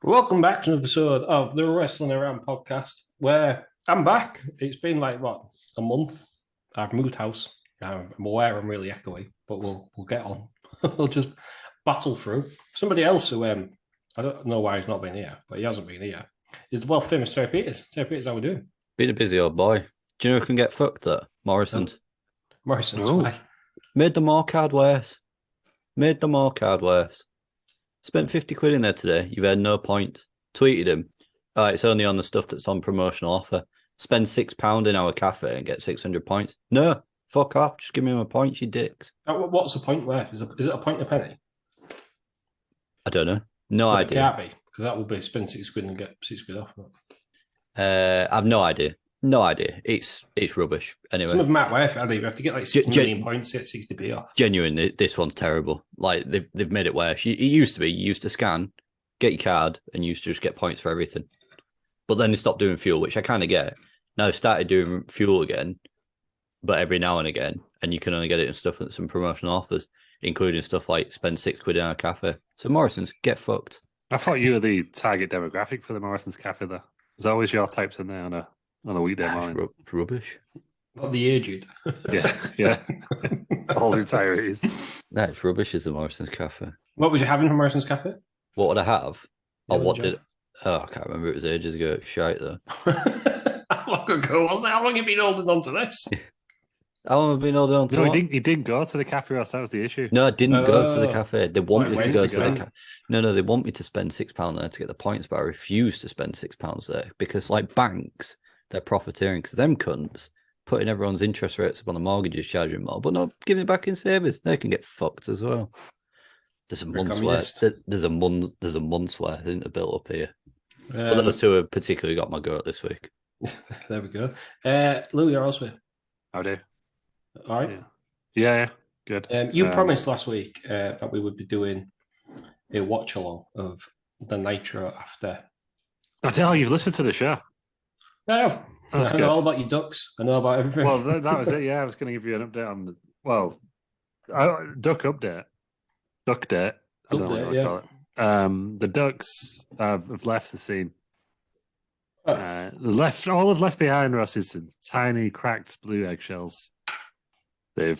Welcome back to an episode of the Wrestling Around podcast, where I'm back. It's been like a month. I've moved house. I'm aware I'm really echoey, but we'll get on. We'll just battle through. Somebody else who I don't know why he's not been here, but he hasn't been here. Is the world famous Terry Peters. Terry Peters, how we doing? Been a busy old boy. Do you know who can get fucked at? Morrison's. Morrison's. Oh. Why? Made them more card worse. Made them more card worse. Spent 50 quid in there today. You've had no point. Tweeted him. It's only on the stuff that's on promotional offer. Spend £6 in our cafe and get 600 points. No, fuck off. Just give me my points, you dicks. What's the point worth? Is it a point a penny? I don't know. No But idea. It can't be, because that would be spend 6 quid and get 6 quid off. I've no idea. No idea. It's rubbish. Anyway. Some of them aren't worth it. You have to get like 6 million points to get 60p off. Genuinely, this one's terrible. Like they've made it worse. It used to be you used to scan, get your card, and you used to just get points for everything. But then they stopped doing fuel, which I kind of get. Now they've started doing fuel again, but every now and again, and you can only get it in stuff at some promotional offers, including stuff like spend 6 quid in our cafe. So Morrison's, get fucked. I thought you were the target demographic for the Morrison's Cafe, though. There's always your types in there on a weekday morning. Rubbish. Not the aged. Yeah. All retirees. That's rubbish as the Morrison's Cafe. What was you having from Morrison's Cafe? What would I have? Yeah, Or what what did you did... Oh, I can't remember. It was ages ago. It was shite, though. How long ago was that? How long have you been holding on to this? How long have I been holding on to No, what? he didn't go to the cafe, Ross. That was the issue. No, I didn't go to the Oh. cafe. They want Right, me to where's go the to the going? cafe. No, they want me to spend £6 there to get the points, but I refuse to spend £6 there because, like banks, they're profiteering because them cunts putting everyone's interest rates up on the mortgages, charging more, but not giving it back in savings. They can get fucked as well. There's a month's worth. There's a month's worth in the built up here. But those two have particularly got my goat this week. There we go. Lew, you're also. How do? All right. Yeah. Good. You promised last week that we would be doing a watch along of the Nitro after. I tell you, you've listened to the show. I have. That's I know good. all about your ducks. I know about everything. Well, that was it. Yeah, I was going to give you an update on duck update. Duck date. I don't know what I call it. The ducks have left the scene. Oh. All they've left behind, Ross, is some tiny cracked blue eggshells. They've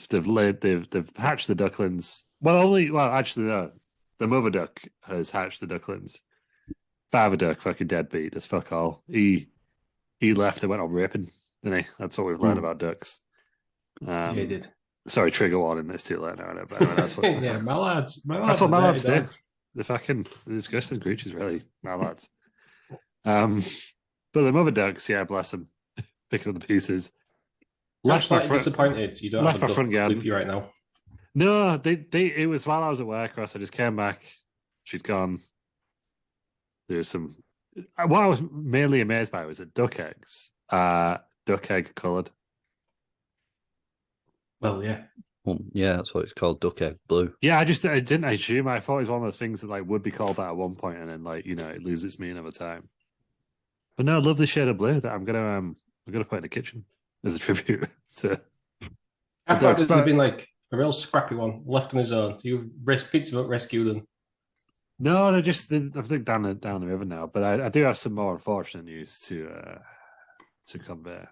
hatched the ducklings. Actually no. The mother duck has hatched the ducklings. Father duck, fucking deadbeat as fuck all. He left and went on raping, didn't he? That's what we've learned about ducks. Yeah, he did. Sorry, trigger warning. It's too late now. But anyway, that's what. Yeah, mallards. That's what mallards do. The disgusting creatures, really. Mallards. But the mother ducks, yeah, bless them, picking up the pieces. I'm slightly disappointed you don't left have my a front duck garden with you right now. No, it was while I was at work, Ross. I just came back. She'd gone. There was some. What I was mainly amazed by was that duck eggs are duck egg coloured. Well, yeah. Well, yeah, that's what it's called, duck egg blue. Yeah, I didn't assume. I thought it was one of those things that would be called that at one point, and then it loses its meaning over time. But no, I love the shade of blue that I'm gonna put in the kitchen as a tribute to. I thought it had been like a real scrappy one left on his own. You picked him up, rescued them. No, I've looked down the river now, but I do have some more unfortunate news to convey.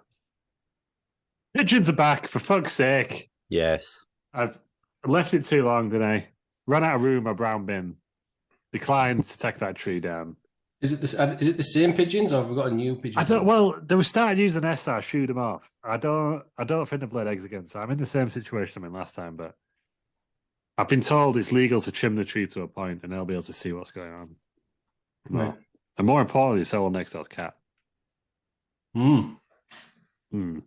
Pigeons are back, for fuck's sake. Yes. I've left it too long, didn't I? Ran out of room, my brown bin. Declined to take that tree down. Is it the same pigeons, or have we got a new pigeon? I don't. Well, they were starting using SR, shoot them off. I don't think they've laid eggs again. So I'm in the same situation I'm in last time, but I've been told it's legal to trim the tree to a point, and they'll be able to see what's going on. Right. And more importantly, so will next door's cat. Up the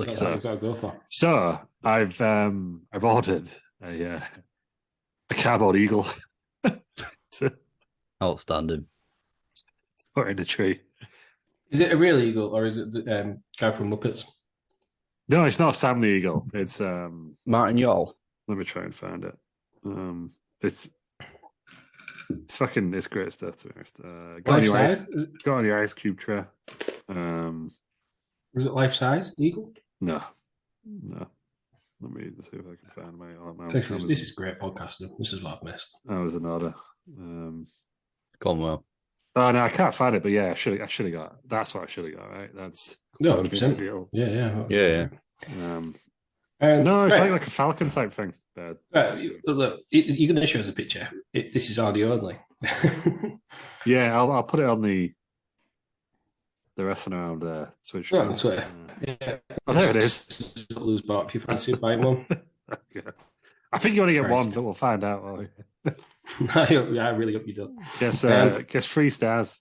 That's cat. what we've got to go for. So I've ordered a cardboard eagle to Outstanding. put in the tree. Is it a real eagle, or is it the guy from Muppets? No, it's not Sam the eagle. It's Martin Yall. Let me try and find it. It's great stuff, to be honest. Got on your ice cube tray. Was it life size eagle? No. Let me see if I can find my This is great podcasting. This is what I've missed. I was an order. Gone well. Oh no, I can't find it. But yeah, I should have got. That's what I should have got. Right. That's No, fucking 100%. ideal. Yeah. No, it's right. like a falcon type thing. Look, you're going to show us a picture. This is audio only. Yeah, I'll put it on the wrestling around Twitch. Right on Twitter. Yeah. Oh, there it is. Lose bar if you fancy buying one. Yeah. I think you only get Christ. one, but we'll find out. Won't we? I really hope you do. Guess 3 stars.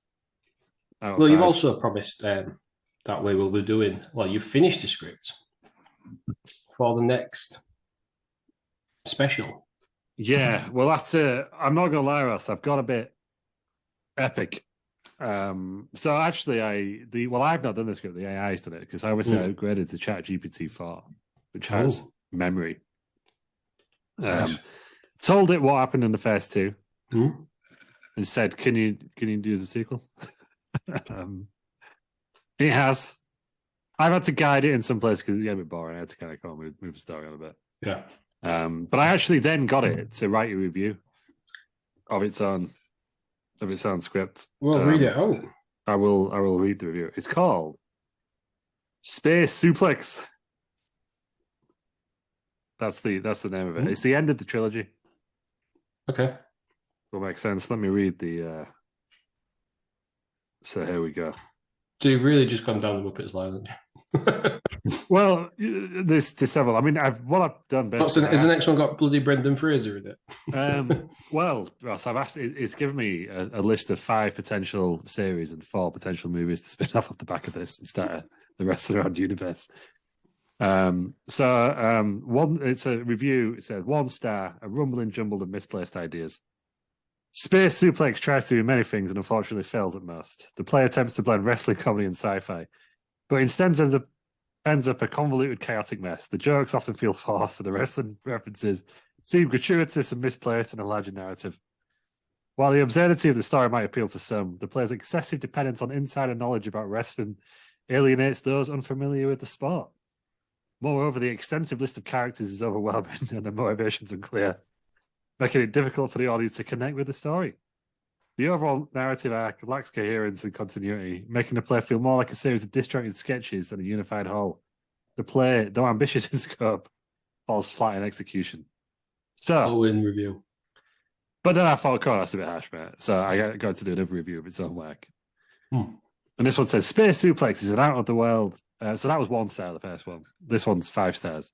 out of Well, you've 5. also promised that way we'll be doing. Well, you've finished the script for the next special. Yeah, well, that's it. I'm not gonna lie, Ross. I've got a bit epic. So actually, I've not done the script. The AI's done it because I obviously upgraded to ChatGPT 4, which has memory. Nice. Told it what happened in the first 2, and said, "Can you do the sequel?" It has. I've had to guide it in some place because it's getting a bit boring. I had to kind of move the story on a bit. Yeah. But I actually then got it to write a review of its own script. Well, read it out. I will read the review. It's called Space Suplex. That's the name of it. It's the end of the trilogy. Okay. Will make sense. Let me read the. So here we go. So you've really just gone down the Muppets line, haven't you? Well, there's several. I mean, I've done basically. Has the next one got bloody Brendan Fraser in it? Well, Ross, I've asked. It's given me a list of 5 potential series and 4 potential movies to spin off the back of this and start the rest of the round universe. One. It's a review. It says 1 star. A rumbling jumble of misplaced ideas. Space Suplex tries to do many things and unfortunately fails at most. The play attempts to blend wrestling, comedy, and sci-fi, but instead ends up a convoluted, chaotic mess. The jokes often feel forced, and the wrestling references seem gratuitous and misplaced in a larger narrative. While the absurdity of the story might appeal to some, the player's excessive dependence on insider knowledge about wrestling alienates those unfamiliar with the sport. Moreover, the extensive list of characters is overwhelming and the motivations unclear, making it difficult for the audience to connect with the story. The overall narrative arc lacks coherence and continuity, making the play feel more like a series of disjointed sketches than a unified whole. The play, though ambitious in scope, falls flat in execution. So, in review. But then I thought, God, that's a bit harsh, mate. So I got to do another review of its own work. And this one says, Space Suplex is an out-of-the-world... so that was 1 star, the first one. This one's 5 stars.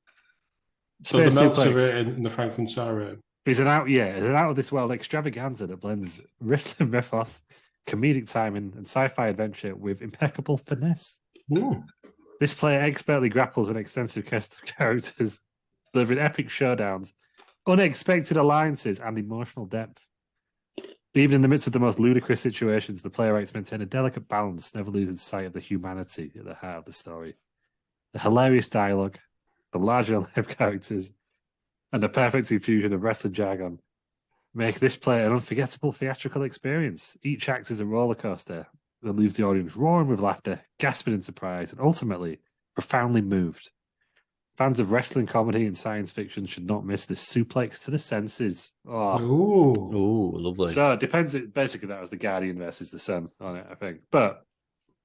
So Space the Meltzer Suplex rating and the Franklin Star rating. is an out-of-this-world extravaganza that blends wrestling mythos, comedic timing, and sci-fi adventure with impeccable finesse. This player expertly grapples with an extensive cast of characters, delivering epic showdowns, unexpected alliances, and emotional depth. Even in the midst of the most ludicrous situations, the player aims to maintain a delicate balance, never losing sight of the humanity at the heart of the story. The hilarious dialogue, the larger-than-life characters, and the perfect infusion of wrestling jargon make this play an unforgettable theatrical experience. Each act is a roller coaster that leaves the audience roaring with laughter, gasping in surprise, and ultimately profoundly moved. Fans of wrestling, comedy, and science fiction should not miss this suplex to the senses. Ooh, lovely. So it depends. Basically, that was the Guardian versus the Sun on it, I think. But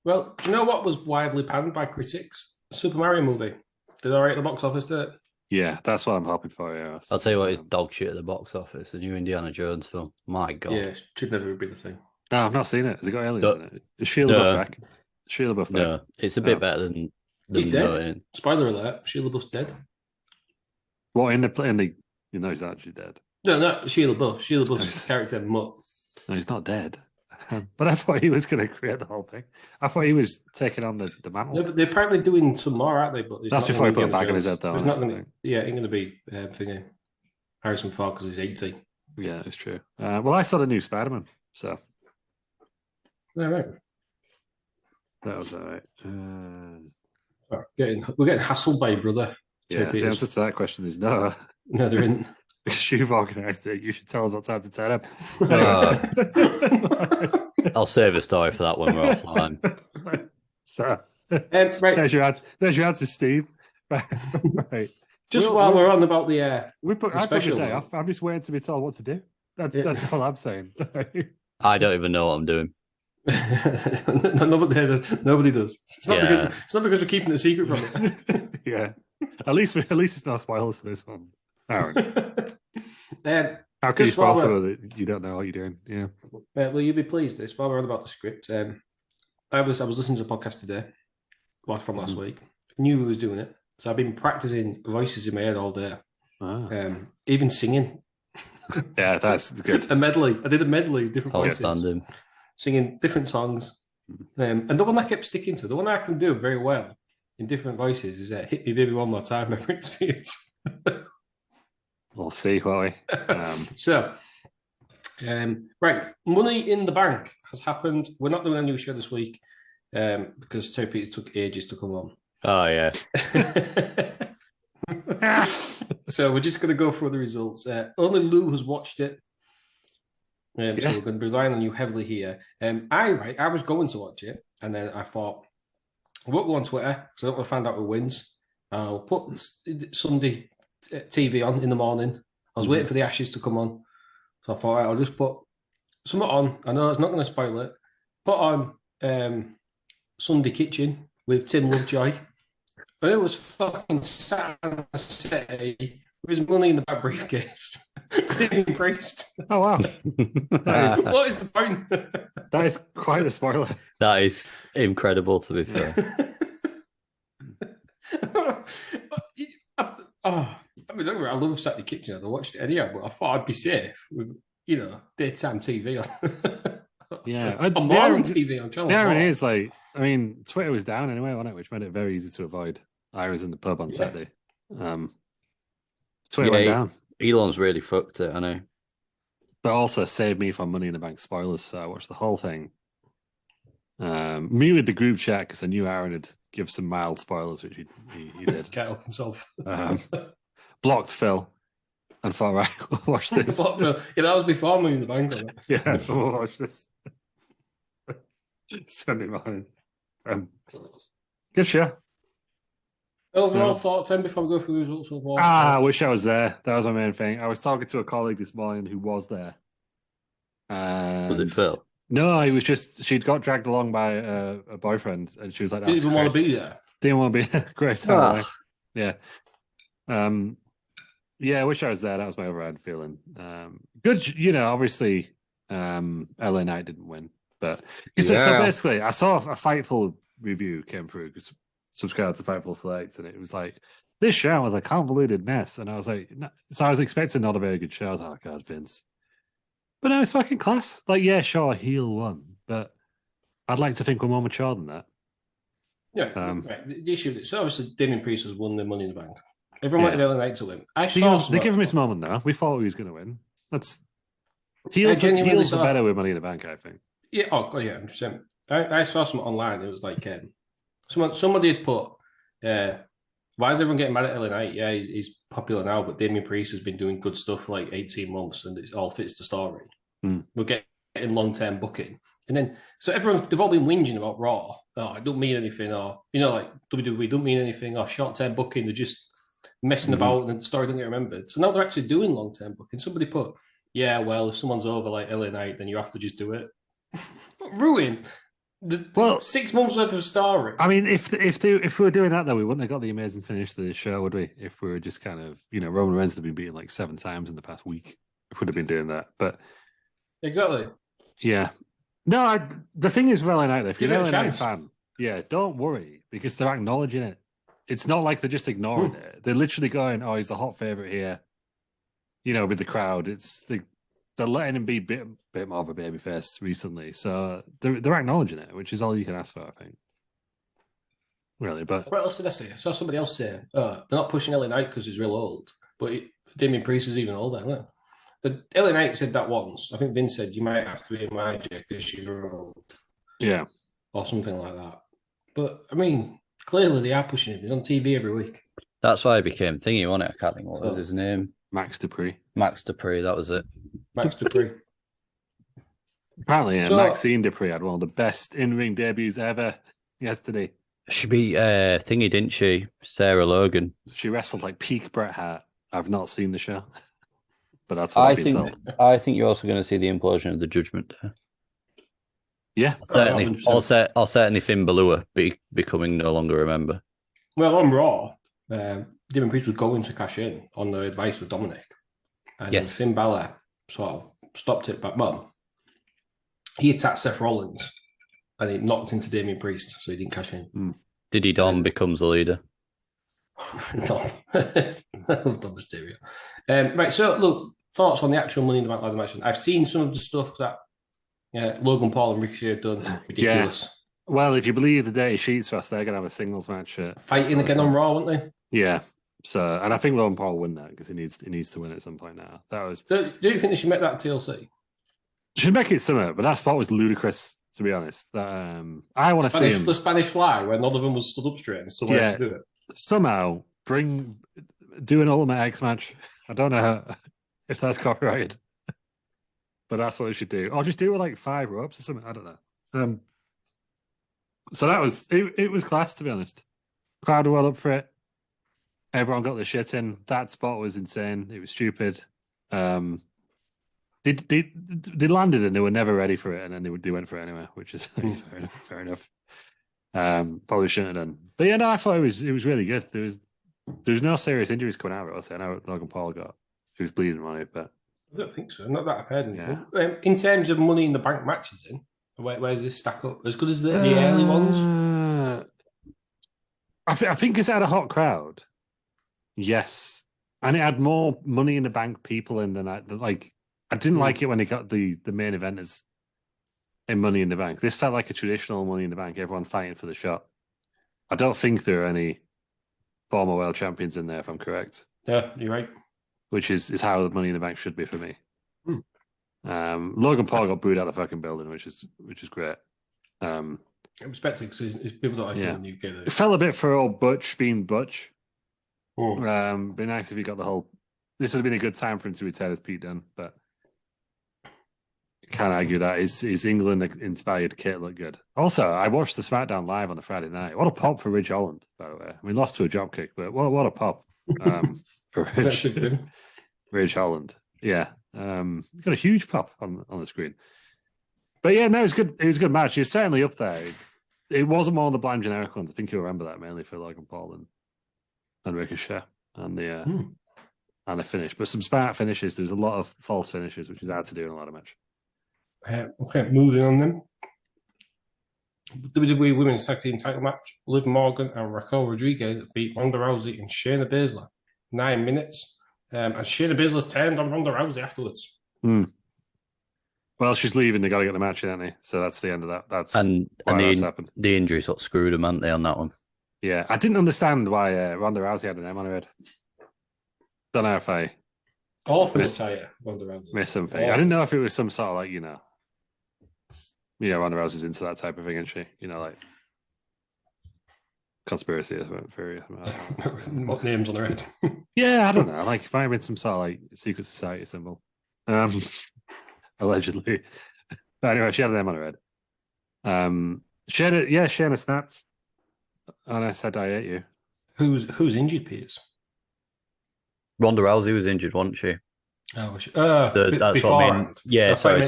well, do you know what was widely panned by critics? A Super Mario movie. Did all right at the box office, did it? yeah, that's what I'm hoping for. Yeah, I'll tell you what, it's dog shit at the box office. The new Indiana Jones film. My God. Yeah, it should never be the thing. no, I've not seen it. Has it got aliens in it? Is Sheila Buff back? Sheila Buff back? No, it's a bit better than He's dead. knowing. Spoiler alert: Sheila Buff's dead. What in the he's actually dead. No, Sheila Buff. Sheila Buff's character Mutt. No, he's not dead. But I thought he was going to create the whole thing. I thought he was taking on the mantle. No, but they're apparently doing some more, aren't they? But it's That's not before he gonna put be it back in Indiana his head, Jones. though. It's not going to. Yeah, it ain't going to be thingy. Harrison Ford because he's 80. Yeah, it's true. Well, I saw the new Spider-Man, so Yeah, right. that was all right. We're getting hassled by your brother. Yeah, the answer to that question is no. No, there isn't. Because you've organised it, you should tell us what time to turn up. I'll save a story for that when we're offline. So, Right. there's your answer, Steve. Right. Just while we're on about the I put the special day one. off. I'm just waiting to be told what to do. That's all I'm saying. I don't even know what I'm doing. Nobody does. It's not Yeah. because we're keeping it a secret from it. Yeah. At least it's not spoilers for this one. Aaron, how can you just while spoil we're- something that you don't know what you're doing? Yeah. will you be pleased? This while we're on about the script. I was listening to a podcast today, from last week. Knew who was doing it, so I've been practicing voices in my head all day. Even singing. Yeah, that's good. A medley. I did a medley of different voices, Outstanding. singing different songs. And the one I kept sticking to, the one I can do very well in different voices, is "Hit Me Baby One More Time" by Britney Spears. We'll see, won't we? So, right, Money in the Bank has happened. We're not doing a new show this week because Terry Peters took ages to come on. Oh, yeah. So we're just going to go through the results. Only Lew has watched it. So we're going to be relying on you heavily here. I was going to watch it, and then I thought, I won't go on Twitter because I don't want to find out who wins. I'll put Sunday TV on in the morning. I was waiting for the Ashes to come on. So I thought, I'll just put something on. I know it's not going to spoil it. Put on Sunday Kitchen with Tim Lovejoy. And it was fucking Saturday City with his money in the back briefcase. Damien Priest. Oh, wow. What is the point? That is quite a spoiler. That is incredible, to be fair. I mean, don't worry, I love Saturday Kitchen. I watched it anyhow, but I thought I'd be safe with, daytime TV on. Yeah. On morning TV on Channel 4. The irony is, Twitter was down anyway, wasn't it? Which made it very easy to avoid. I was in the pub on Saturday. Twitter went down. Elon's really fucked it, I know. But also saved me from Money in the Bank spoilers, so I watched the whole thing. Muted the group chat because I knew Aaron would give some mild spoilers, which he did. Can't help himself. Blocked Phil and thought, right, we'll watch this. Blocked Phil. Yeah, that was before Money in the Bank. Yeah, we'll watch this. Sunday morning. Good show. Overall thought, Tim, before we go through the results of all. I wish I was there. That was my main thing. I was talking to a colleague this morning who was there. Was it Phil? No, it was just she'd got dragged along by a boyfriend, and she was like, didn't even want to be there. Didn't want to be there. Great. Yeah. Yeah, I wish I was there. That was my override feeling. Good, obviously, LA Knight didn't win, but so basically, I saw a Fightful review came through because subscribed to Fightful Select, and it was like this show was a convoluted mess, and I was like, no. So I was expecting not a very good show. I was like, oh god, Vince. But no, it's fucking class. Like, yeah, sure, heel won, but I'd like to think we're more mature than that. Yeah, right. The issue is, so obviously Damien Priest has won the Money in the Bank. Everyone wanted LA Knight to win. They give him his moment now. We thought he was going to win. Heels are better with Money in the Bank, I think. Yeah, yeah, 100%. I saw something online. It was like somebody had put, why is everyone getting mad at LA Knight? Yeah, he's popular now, but Damien Priest has been doing good stuff for like 18 months and it all fits the story. We're getting long-term booking. And then, so they've all been whinging about Raw. Oh, it don't mean anything. Or, like WWE don't mean anything. Or short-term booking, they're just messing about and the story doesn't get remembered. So now they're actually doing long-term booking. Somebody put, yeah, well, if someone's over like LA Knight, then you have to just do it. Ruin. 6 months worth of story. I mean, if we were doing that, though, we wouldn't have got the amazing finish to the show, would we? If we were just kind of, Roman Reigns had been beaten like 7 times in the past week. If we'd have been doing that, but exactly, yeah. No, the thing is, LA Knight, if you're an LA Knight fan, don't worry because they're acknowledging it. It's not like they're just ignoring it. They're literally going, "Oh, he's the hot favorite here." With the crowd, they're letting him be a bit more of a babyface recently, so they're acknowledging it, which is all you can ask for, I think. Really, but what else did I say? I saw somebody else say, they're not pushing LA Knight because he's real old, but Damien Priest is even older, isn't it? But LA Knight said that once. I think Vince said you might have to be a manager because you're old. Yeah. Or something like that. But, I mean, clearly they are pushing him. He's on TV every week. That's why he became thingy, wasn't it? I can't think what was his name. Max Dupree, that was it. Max Dupree. Apparently, Maxine Dupree had one of the best in-ring debuts ever yesterday. She beat thingy, didn't she? Sarah Logan. She wrestled like peak Bret Hart. I've not seen the show. But that's what I've been told. I think you're also going to see the implosion of the Judgment Day. Yeah. Certainly, 100%. I'll certainly Finn Balor becoming no longer a member. Well, on Raw, Damon Priest was going to cash in on the advice of Dominic. And then Yes. Finn Balor sort of stopped it back. Well, he attacked Seth Rollins and he knocked into Damien Priest, so he didn't cash in. Diddy Dom becomes the leader. Dom. I love Dom Mysterio. Right, so look, thoughts on the actual Money in the Bank ladder match. I've seen some of the stuff that Logan Paul and Ricochet have done. Ridiculous. Yeah. Well, if you believe the Dirty Sheets Fest, they're going to have a singles match. Fighting again on Raw, won't they? Yeah. So, and I think Logan Paul will win that because he needs to win at some point now. That was. So, do you think they should make that TLC? Should make it similar, but that spot was ludicrous, to be honest. That I want to see him. The Spanish Fly, where none of them was stood up straight, and someone else to do it. Somehow do an Ultimate X match. I don't know if that's copyrighted, but that's what they should do. Or just do it with like 5 ropes or something. I don't know. So that was it was class, to be honest. Crowd were well up for it. Everyone got the shit in. That spot was insane. It was stupid. They landed and they were never ready for it, and then they went for it anyway, which is fair enough. Probably shouldn't have done. But yeah, no, I thought it was really good. There was no serious injuries coming out of it. I know Logan Paul he was bleeding on it, but I don't think so. Not that I've heard anything. Yeah. In terms of Money in the Bank matches, then where's this stack up? As good as the early ones? I think it's had a hot crowd. Yes, and it had more Money in the Bank people in than I didn't like it when they got the main eventers in Money in the Bank. This felt like a traditional Money in the Bank, everyone fighting for the shot. I don't think there are any former world champions in there, if I'm correct. Yeah, you're right. Which is how Money in the Bank should be for me. Logan Paul got booed out of the fucking building, which is great. I'm expecting because people don't like it in the UK. Though. It felt a bit for old Butch being Butch. Be nice if he got the whole. This would have been a good time for him to retire as Pete Dunne, but can't argue that his England inspired kit looked good. Also, I watched the SmackDown live on a Friday night. What a pop for Ridge Holland, by the way. I mean, lost to a dropkick, but what a pop for Ridge Holland. Yeah, got a huge pop on the screen. But yeah, no, it was good. It was a good match. He was certainly up there. It wasn't more of the bland generic ones. I think you'll remember that mainly for Logan Paul and Ricochet and the finish. But some smart finishes. There's a lot of false finishes, which is hard to do in a lot of matches. Okay, moving on then. WWE Women's Tag Team title match. Liv Morgan and Raquel Rodriguez beat Ronda Rousey and Shayna Baszler. 9 minutes. And Shayna Baszler's turned on Ronda Rousey afterwards. Well, she's leaving. They got to get the match in, haven't they? So that's the end of that. That's happened. The injuries what screwed them, haven't they, on that one? Yeah, I didn't understand why Ronda Rousey had an M on her head. Don't know if I miss Ronda Rousey. Miss something. I didn't know if it was some sort of like Ronda Rousey's into that type of thing, isn't she? Like conspiracy or something. What names on her head? Yeah, I don't know. Like if I'm in some sort of like secret society symbol, allegedly. But anyway, she had an M on her head. Shayna snapped, and I said, "I hate you." Who's injured, Piers? Ronda Rousey was injured, wasn't she? Oh, that's what I mean. Yeah, sorry.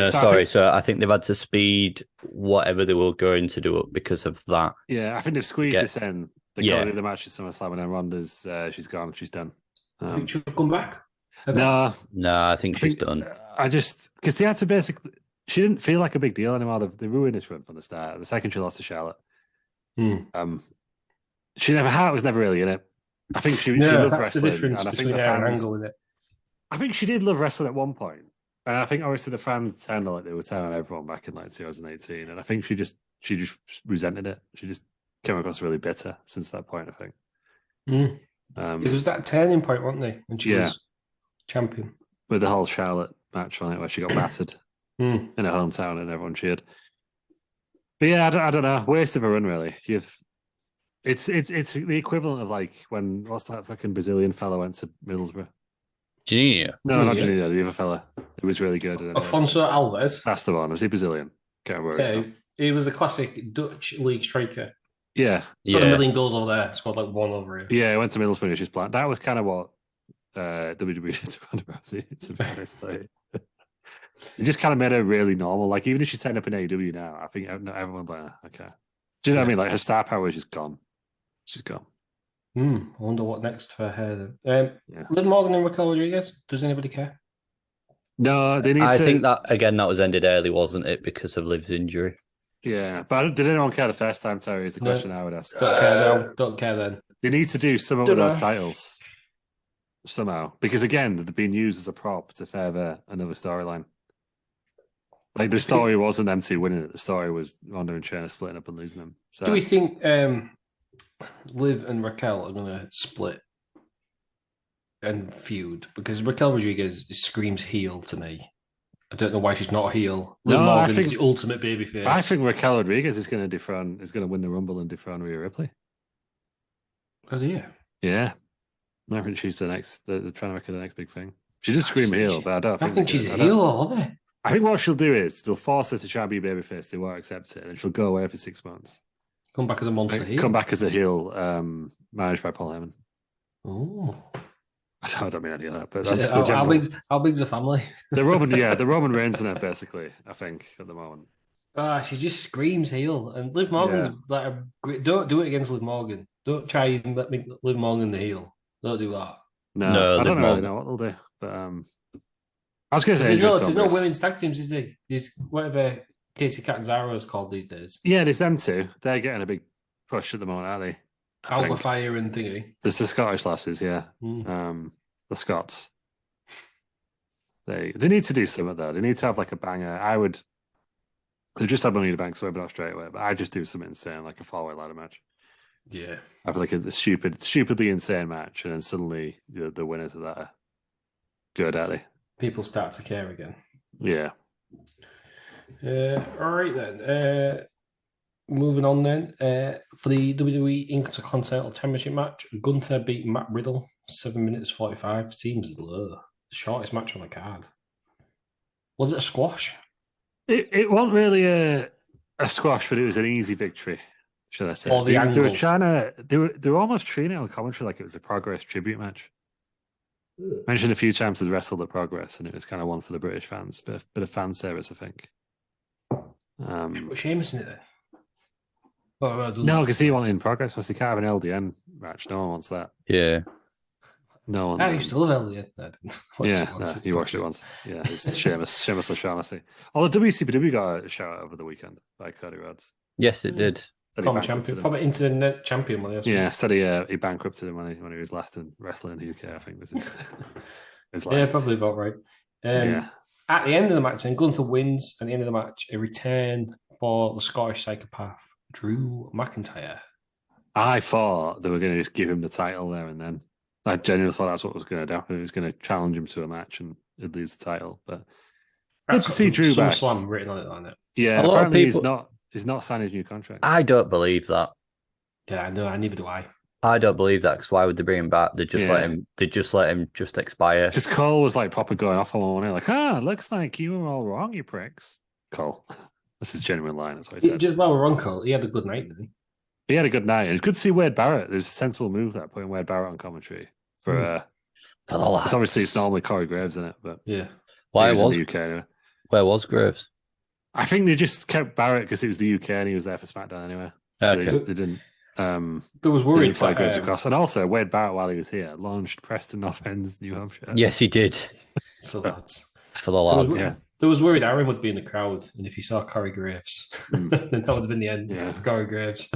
Sorry. So I think they've had to speed whatever they were going to do up because of that. Yeah, I think they've squeezed this in. They got to do the match at SummerSlam, and then Ronda's she's gone. She's done. I think she'll come back. No, I think she's done. Because they had to basically. She didn't feel like a big deal anymore. They ruined this run from the start. The second she lost to Charlotte, her heart was never really in it. I think she loved wrestling. The difference and I think the fans, Angle with it. I think she did love wrestling at one point. And I think obviously the fans turned like they were telling everyone back in like 2018. And I think she just resented it. She just came across really bitter since that point, I think. It was that turning point, wasn't they? When she was champion. With the whole Charlotte match on it where she got battered in her hometown and everyone cheered. But yeah, I don't know. Waste of a run, really. It's the equivalent of like when what's that fucking Brazilian fella went to Middlesbrough? Janino. No, not Janino, the other fella. It was really good. Afonso Alves. That's the one. Was he Brazilian? Can't remember. He was a classic Dutch league striker. Yeah. He's got 1 million goals over there. Scored like 1 over here. Yeah, he went to Middlesbrough. She's playing. That was kind of what WWE did to Ronda Rousey, to be honest. They just kind of made her really normal. Like, even if she's setting up in AEW now, I think everyone like, okay. Do you know what I mean? Like, her star power is just gone. It's just gone. I wonder what next for her then. Yeah. Liv Morgan and Raquel Rodriguez. Does anybody care? No, they need I to. think that was ended early, wasn't it, because of Liv's injury? Yeah, but did anyone care the first time, Terry? Is the question I would ask. Don't care now. Don't care then. They need to do something with those titles somehow, because again, they're being used as a prop to further another storyline. Like, the story wasn't them two winning it. The story was Ronda and Shayna splitting up and losing them. So, Do we think Liv and Raquel are going to split and feud? Because Raquel Rodriguez screams heel to me. I don't know why she's not a heel. Liv Morgan is the ultimate babyface. I think Raquel Rodriguez is going to win the Rumble and dethrone Rhea Ripley. Oh, yeah. Yeah. I think she's they're trying to make her the next big thing. She does scream heel, but I think she's a heel, are they? I think what she'll do is they'll force her to try and be a babyface. They won't accept it, and she'll go away for 6 months. Come back as a monster heel. Come back as a heel, managed by Paul Heyman. Oh. I don't mean any of that, but that's the how big's the family? the Roman Reigns in it, basically. I think at the moment. She just screams heel, and Liv Morgan's like don't do it against Liv Morgan. Don't try and let me Liv Morgan the heel. Don't do that. No, I don't really know what they'll do, but I was going to say there's no women's tag teams, is there? There's whatever Casey Catanzaro is called these days. Yeah, there's them two. They're getting a big push at the moment, aren't they? Alba Fire and thingy. There's the Scottish lasses, yeah. The Scots. They need to do something though. They need to have like a banger. They just have Money in the Bank, so maybe not straight away, but I just do something insane, like a 4-way ladder match. Yeah. I feel like a stupidly insane match, and then suddenly the winners of that are good, are they? People start to care again. Yeah. All right then. Moving on then. For the WWE Intercontinental Championship match, Gunther beat Matt Riddle 7 minutes 45. Seems low. The shortest match on the card. Was it a squash? It wasn't really a squash, but it was an easy victory, should I say? Or the angle. They were trying to. They were almost treating it on commentary like it was a Progress tribute match. Mentioned a few times they wrestled at Progress, and it was kind of one for the British fans, bit of fan service, I think. But Sheamus in it then? No, because he wanted in Progress. Because they can't have an LDN match. No one wants that. Yeah. No one. I used to love LDN. You watched it once. Yeah, it's Sheamus O'Shaughnessy. Although WCW got a shout out over the weekend by Cody Rhodes. Yes, it did. Former internet champion. Yeah, said he bankrupted him when he was last in wrestling in the UK. I think was his line. Yeah, probably about right. At the end of the match, then Gunther wins. At the end of the match, a return for the Scottish psychopath Drew McIntyre. I thought they were going to just give him the title there and then. I genuinely thought that's what was going to happen. He was going to challenge him to a match and he'd lose the title. But good to see Drew back. Slam written on it, like that. Yeah, apparently he's not signed his new contract. I don't believe that. Yeah, no, neither do I. I don't believe that because why would they bring him back? They let him expire. Because Cole was like proper going off on one, like, looks like you were all wrong, you pricks. Cole, this is genuine line. That's what he said. We're wrong, Cole. He had a good night, didn't he? He had a good night. It's good to see Wade Barrett. There's a sensible move that putting Wade Barrett on commentary for the lads. Obviously it's normally Corey Graves in it, but yeah, why was in the UK anyway. Where was Graves? I think they just kept Barrett because it was the UK and he was there for SmackDown anyway. So they didn't. There was worried fly Graves across, and also Wade Barrett while he was here launched Preston North End's New Hampshire. Yes, he did. So that's for the lads. There was worried Aaron would be in the crowd, and if he saw Corey Graves, then that would have been the end of Corey Graves.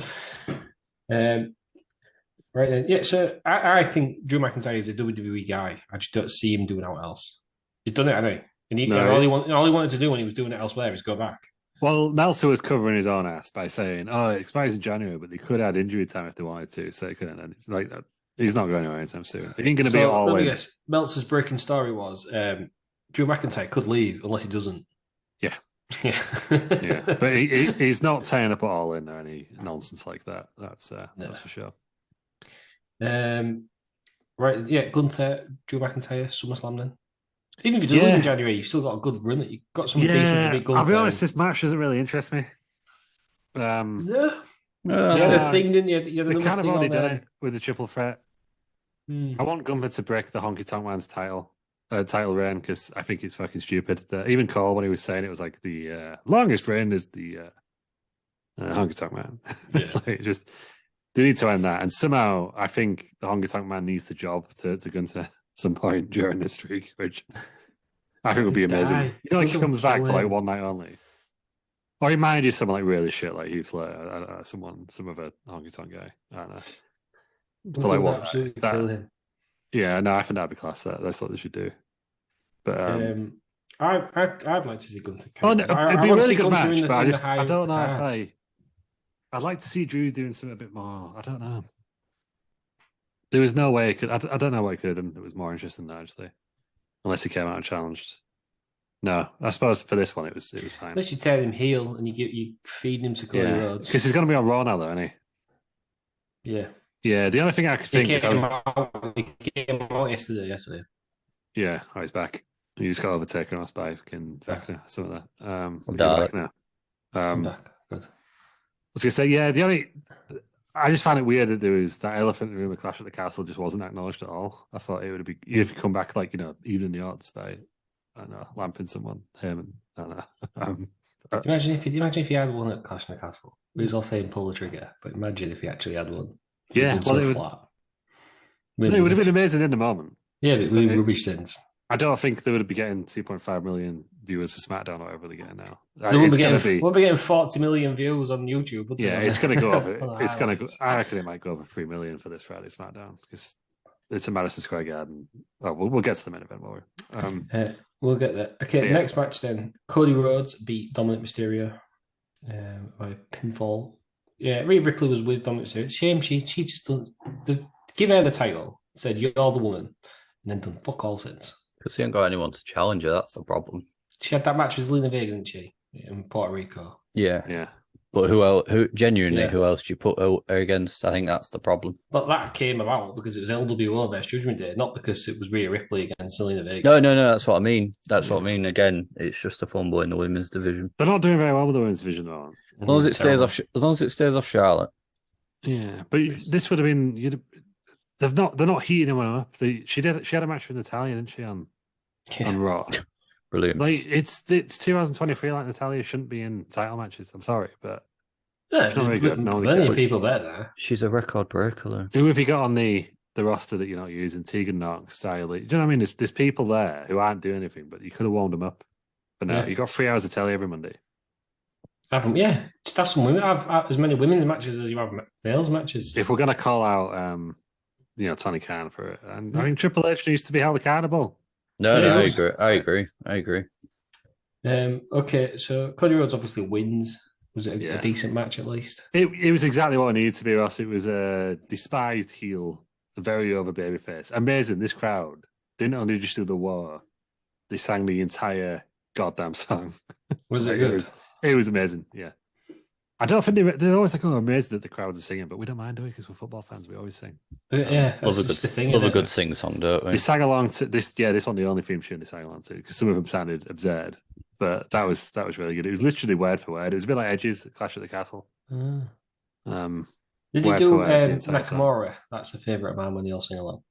Right then, yeah. So I think Drew McIntyre is a WWE guy. I just don't see him doing out else. He's done it, I know, and all he wanted to do when he was doing it elsewhere is go back. Well, Meltzer was covering his own ass by saying, it expires in January, but they could add injury time if they wanted to, so they couldn't. And it's like that. He's not going anywhere anytime soon. He ain't going to be all in. Yes, Meltzer's breaking story was Drew McIntyre could leave unless he doesn't. Yeah. Yeah. But he's not tying up at all in or any nonsense like that. That's for sure. Right, yeah, Gunther, Drew McIntyre, SummerSlam then. Even if you do leave in January, you've still got a good run. You've got some decent to be Gunther. I'll be honest, this match doesn't really interest me. You had a thing, didn't you? They kind of already done it with the triple threat. I want Gunther to break the Honky Tonk Man's title title reign because I think it's fucking stupid. Even Cole, when he was saying it, was like the longest reign is the Honky Tonk Man. Yeah. Like, just they need to end that. And somehow, I think the Honky Tonk Man needs the job to Gunther at some point during this streak, which I think would be amazing. You know, like he comes back for like one night only. Or he might do something like really shit, like Heath Slater, some other honky tonk guy. I don't know. For like one night. Kill him. Yeah, no, I think that'd be class. That's what they should do. But I'd like to see Gunther. it'd be a really good match, but I don't know if I'd like to see Drew doing something a bit more. I don't know. There was no way it could. I don't know what he could have done that was more interesting than that, actually, unless he came out and challenged. No, I suppose for this one it was fine. Unless you tear him heel and you feed him to Cody Rhodes, because he's going to be on Raw now, though, isn't he? Yeah. Yeah. The only thing I could think is he came out yesterday. Yeah, he's back. He just got overtaken us by fucking Vecna, some of that. I'm back now. I'm back. Good. I was going to say, yeah. I just found it weird that there was that elephant in the room, a Clash at the Castle, just wasn't acknowledged at all. I thought it would be if you come back like even in the odds by. I don't know, lamping someone. Him, I don't know. Do you imagine if you had one at Clash in the Castle? We was all saying pull the trigger, but imagine if you actually had one. Yeah, well, it would have been amazing in the moment. Yeah, but we rubbish sins. I don't think they would be getting 2.5 million viewers for SmackDown or whatever they're getting now. They won't be getting 40 million views on YouTube. Yeah, it's going to go over. It's going to go. I reckon it might go over 3 million for this Friday SmackDown because it's a Madison Square Garden. Well, we'll get to the main event, won't we? We'll get there. Okay, next match then. Cody Rhodes beat Dominic Mysterio by pinfall. Yeah, Rhea Ripley was with Dominic Mysterio. Shame she just done give her the title, said you're the woman, and then done fuck all since. Because she ain't got anyone to challenge her. That's the problem. She had that match with Zelina Vega, didn't she, in Puerto Rico? Yeah. But who else? Who else do you put her against? I think that's the problem. But that came about because it was LWO Best Judgment Day, not because it was Rhea Ripley against Zelina Vega. No. That's what I mean. That's what I mean. Again, it's just a fumble in the women's division. They're not doing very well with the women's division, though. As long as it stays off Charlotte. Yeah, but this would have been. They're not heating anyone up. She had a match with Natalia, didn't she, on Raw? Brilliant. Like it's 2023. Like Natalia shouldn't be in title matches. I'm sorry, but there's not very good. Plenty of people there. She's a record breaker, though. Who have you got on the roster that you're not using? Tegan Knox, Xia Li. Do you know what I mean? There's people there who aren't doing anything, but you could have warmed them up. But no, you got 3 hours of telly every Monday. Just have some women. Have as many women's matches as you have males matches. If we're gonna call out, Tony Khan for it, and I think Triple H needs to be held accountable. No, I agree. Okay, so Cody Rhodes obviously wins. Was it a decent match at least? It was exactly what it needed to be, Ross. It was a despised heel, a very over babyface. Amazing. This crowd didn't only just do the war; they sang the entire goddamn song. Was it good? It was amazing. Yeah. I don't think they're always like, amazed that the crowds are singing, but we don't mind, do we? Because we're football fans, we always sing. Yeah, that's just the thing. Love a good sing song, don't we? They sang along to this. Yeah, this one the only theme tune they sang along to because some of them sounded absurd, but that was really good. It was literally word for word. It was a bit like Edge's Clash at the Castle. Did you do Nakamura? Song. That's a favourite of mine when they all sing along.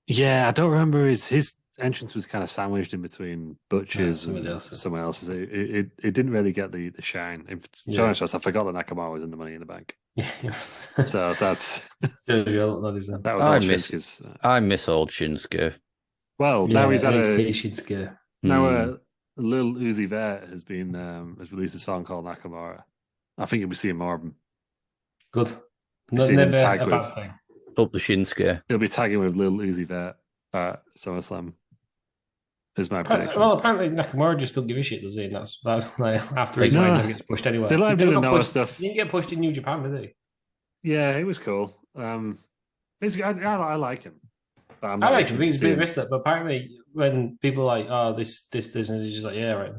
Yeah, I don't remember his entrance was kind of sandwiched in between Butcher's and someone else's. It didn't really get the shine. To be honest, I forgot that Nakamura was in the Money in the Bank. Yes. So that's that was Shinsuke's. I miss old Shinsuke. Well, now he's at Shinsuke. Now Lil Uzi Vert has released a song called Nakamura. I think you'll be seeing more of him. Good. Never a bad thing. Up the Shinsuke. He'll be tagging with Lil Uzi Vert at SummerSlam. Is my prediction. Well, apparently Nakamura just don't give a shit, does he? And that's like after his mind gets pushed anywhere. They like doing Noah stuff. He didn't get pushed in New Japan, did he? Yeah, it was cool. Basically, I like him. I like him. He's a bit risky, but apparently, when people are like, "Oh, this," he's just like, "Yeah, right."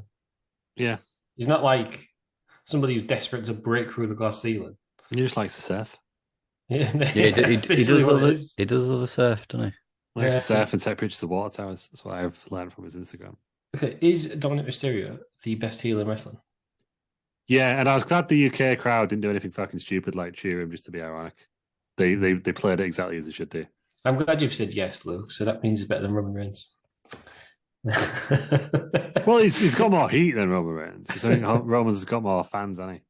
Yeah, he's not like somebody who's desperate to break through the glass ceiling. He just likes to surf. Yeah, he does love a surf, doesn't he? Likes to surf and take pictures of water towers. That's what I've learned from his Instagram. Okay, is Dominic Mysterio the best heel in wrestling? Yeah, and I was glad the UK crowd didn't do anything fucking stupid like cheer him just to be ironic. They played it exactly as they should do. I'm glad you've said yes, Lou. So that means it's better than Roman Reigns. Well, he's got more heat than Roman Reigns. Because I think Roman's got more fans, hasn't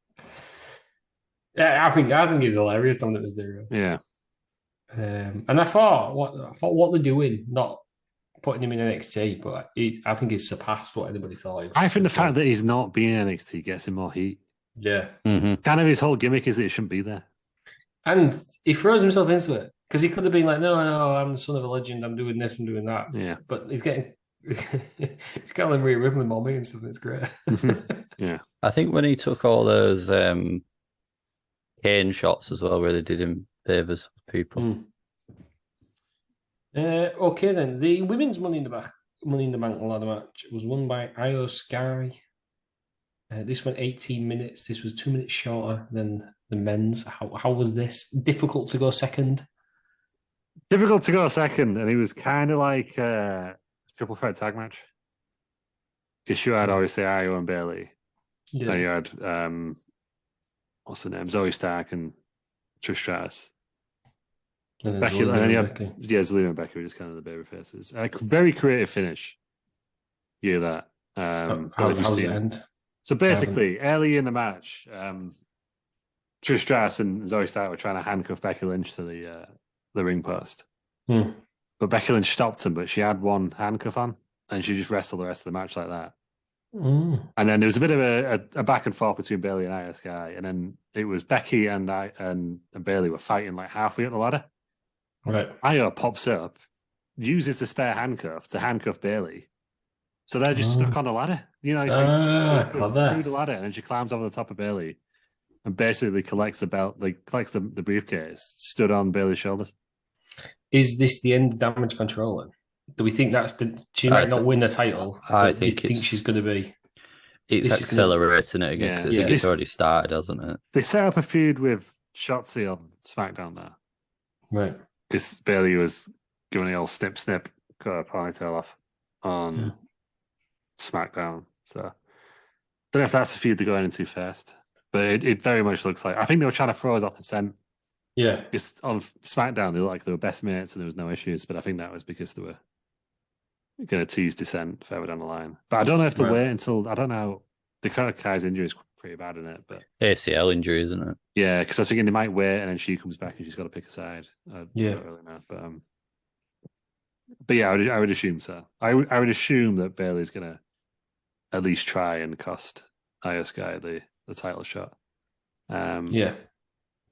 Yeah, I think he's hilarious. Dominic Mysterio. he? Yeah. And I thought what they're doing, not putting him in NXT, but I think he's surpassed what anybody thought. I think the fact that he's not being in NXT gets him more heat. Yeah. Mm-hmm. Kind of his whole gimmick is that he shouldn't be there. And he throws himself into it because he could have been like, no, I'm the son of a legend. I'm doing this and doing that. Yeah. But he's getting Rhea Ripley mommy and stuff. It's great. Yeah. I think when he took all those cane shots as well, really did him favors for people. Okay, then the women's Money in the Bank ladder match was won by Io Sky. This went 18 minutes. This was 2 minutes shorter than the men's. How was this? Difficult to go second? Difficult to go second, and it was kind of like a triple threat tag match. Because you had obviously Io and Bailey. Yeah. And you had what's her name? Zoe Stark and Trish Stratus. And Becky, and then you had Zelina and Becky were just kind of the baby faces. Very creative finish. You hear that? How does it end? So basically, early in the match, Trish Stratus and Zoe Stark were trying to handcuff Becky Lynch to the ring post. But Becky Lynch stopped them, but she had one handcuff on, and she just wrestled the rest of the match like that. And then there was a bit of a back and forth between Bailey and Io Sky, and then it was Becky and Bailey were fighting like halfway up the ladder. Right. Io pops up, uses the spare handcuff to handcuff Bailey. So they're just stuck on the ladder. You know, it's like through the ladder, and then she climbs over the top of Bailey and basically collects the belt, collects the briefcase, stood on Bailey's shoulders. Is this the end of Damage Control then? Do we think she might not win the title? I do you think she's going to be? It's accelerating it again because I think it's already started, hasn't it? They set up a feud with Shotzi on SmackDown now. Right. Because Bailey was giving the old snip, got her ponytail off on SmackDown. So don't know if that's a feud they're going into first. But it very much looks like I think they were trying to throw us off the scent. Yeah. Because on SmackDown they were best mates and there was no issues, but I think that was because they were going to tease Descent further down the line. But I don't know if they wait until I don't know. Dakota Kai's injury is pretty bad in it, but ACL injury, isn't it? Yeah, because I was thinking they might wait and then she comes back and she's got to pick a side. I don't really know, but yeah, I would assume so. I would assume that Bailey's going to at least try and cost Io Sky the title shot.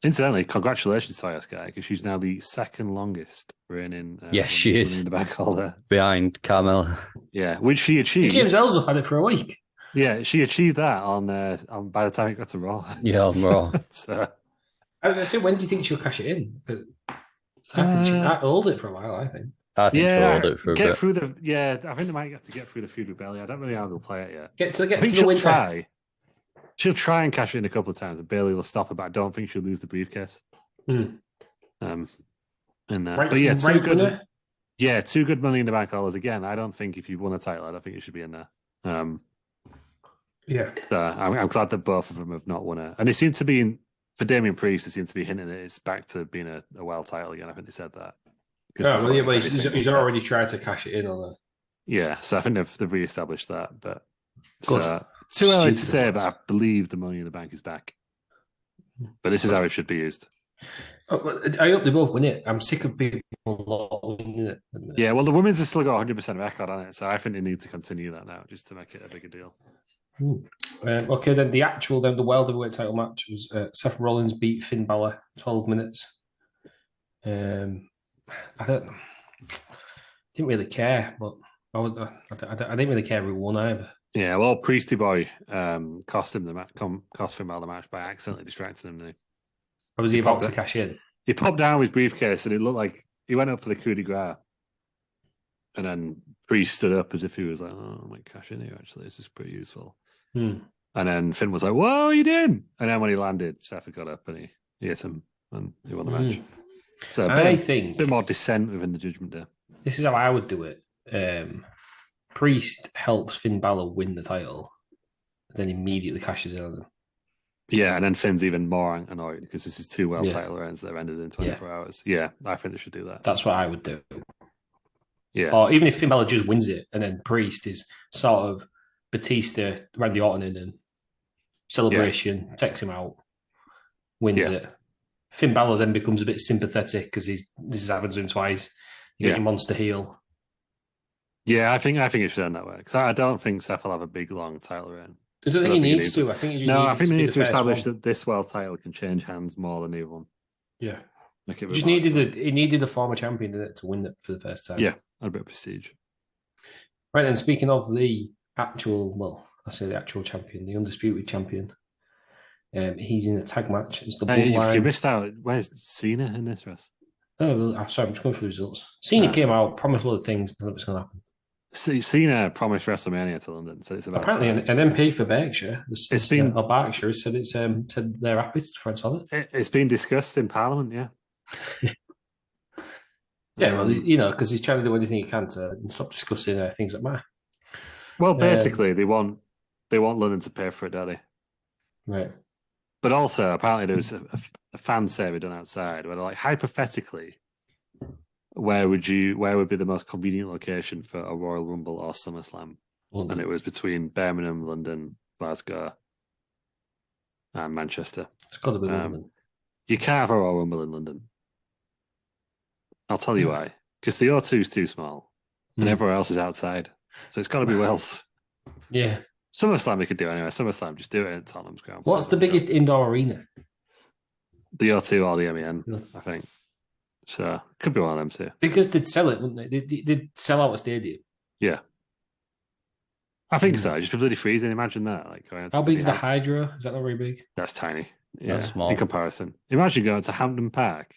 Incidentally, congratulations to Io Sky because she's now the second longest reigning. She is in the back holder behind Carmella. Yeah, which she achieved. James Ellsworth had it for a week. Yeah, she achieved that on by the time it got to Raw. Yeah, on Raw. So, I was going to say, when do you think she'll cash it in? Because I think she might hold it for a while. I think she'll hold it for a bit. Through the I think they might have to get through the feud with Bailey. I don't really know how they'll play it yet. Get to the winter. She'll try and cash it in a couple of times, and Bailey will stop her. But I don't think she'll lose the briefcase. Right, but yeah, two good Money in the Bank holders. Again, I don't think if you won a title, I don't think it should be in there. So I'm glad that both of them have not won it. And they seem to be, for Damian Priest, they seem to be hinting that it's back to being a world title again. I think they said that. He's already tried to cash it in on it. Yeah, so I think they've re-established that. But too early to say, but I believe the Money in the Bank is back. But this is how it should be used. I hope they both win it. I'm sick of people not winning it. Yeah, well, the women's has still got 100% record on it, so I think they need to continue that now just to make it a bigger deal. Okay, then the World Heavyweight title match was Seth Rollins beat Finn Balor 12 minutes. I didn't really care, but I didn't really care who won either. Yeah, well, Priesty Boy cost Finn Balor the match by accidentally distracting him. Didn't he? Or was he about to cash in? He popped down with his briefcase and it looked like he went up for the coup de grace. And then Priest stood up as if he was like, I might cash in here, actually. This is pretty useful. And then Finn was like, whoa, you did. And then when he landed, Seth got up and he hit him and he won the match. So I think a bit more dissent within the Judgment Day. This is how I would do it. Priest helps Finn Balor win the title, then immediately cashes in on him. Yeah, and then Finn's even more annoyed because this is 2 world Yeah. title reigns that have ended in 24 hours. Yeah, I think they should do that. That's what I would do. Yeah. Or even if Finn Balor just wins it and then Priest is sort of Batista, Randy Orton in and celebration, takes him out, wins it. Finn Balor then becomes a bit sympathetic because this has happened to him twice. You get your monster heel. Yeah, I think it should end that way because I don't think Seth will have a big long title reign. I don't think he needs to. I think he just I think they need to establish one. that this world title can change hands more than the other one. Yeah, Make it he needed a former champion to win it for the first time. Yeah, a bit of prestige. Right then, speaking of the actual, well, I say the actual champion, the undisputed champion. He's in a tag match. It's the Bloodline. You missed out. Where's Cena in this race? Oh, well, I'm sorry. I'm just going through the results. Cena came out, promised a lot of things, none of it's going to happen. Cena promised WrestleMania to London, so it's about apparently an MP for Berkshire. Berkshire said said they're happy to try and sell it. It's been discussed in Parliament, yeah. Yeah, well, because he's trying to do anything he can to stop discussing things that matter. Well, basically, they want London to pay for it, don't they? Right. But also, apparently, there was a fan survey done outside where, like, hypothetically, where would be the most convenient location for a Royal Rumble or SummerSlam? London. And it was between Birmingham, London, Glasgow, and Manchester. It's got to be London. You can't have a Royal Rumble in London. I'll tell you why. Because the O2 is too small, and everywhere else is outside. So it's got to be Wales. Yeah. SummerSlam we could do anyway. SummerSlam, just do it at Tottenham's ground. What's the biggest indoor arena? The O2 or the MEN, I think. So could be one of them too. Because they'd sell it, wouldn't they? They'd sell out a stadium. Yeah. I think so. Just be bloody freezing. Imagine that. Like going how big is the Hydro? Is that not very big? That's tiny. Yeah, that's small in comparison. Imagine going to Hampden Park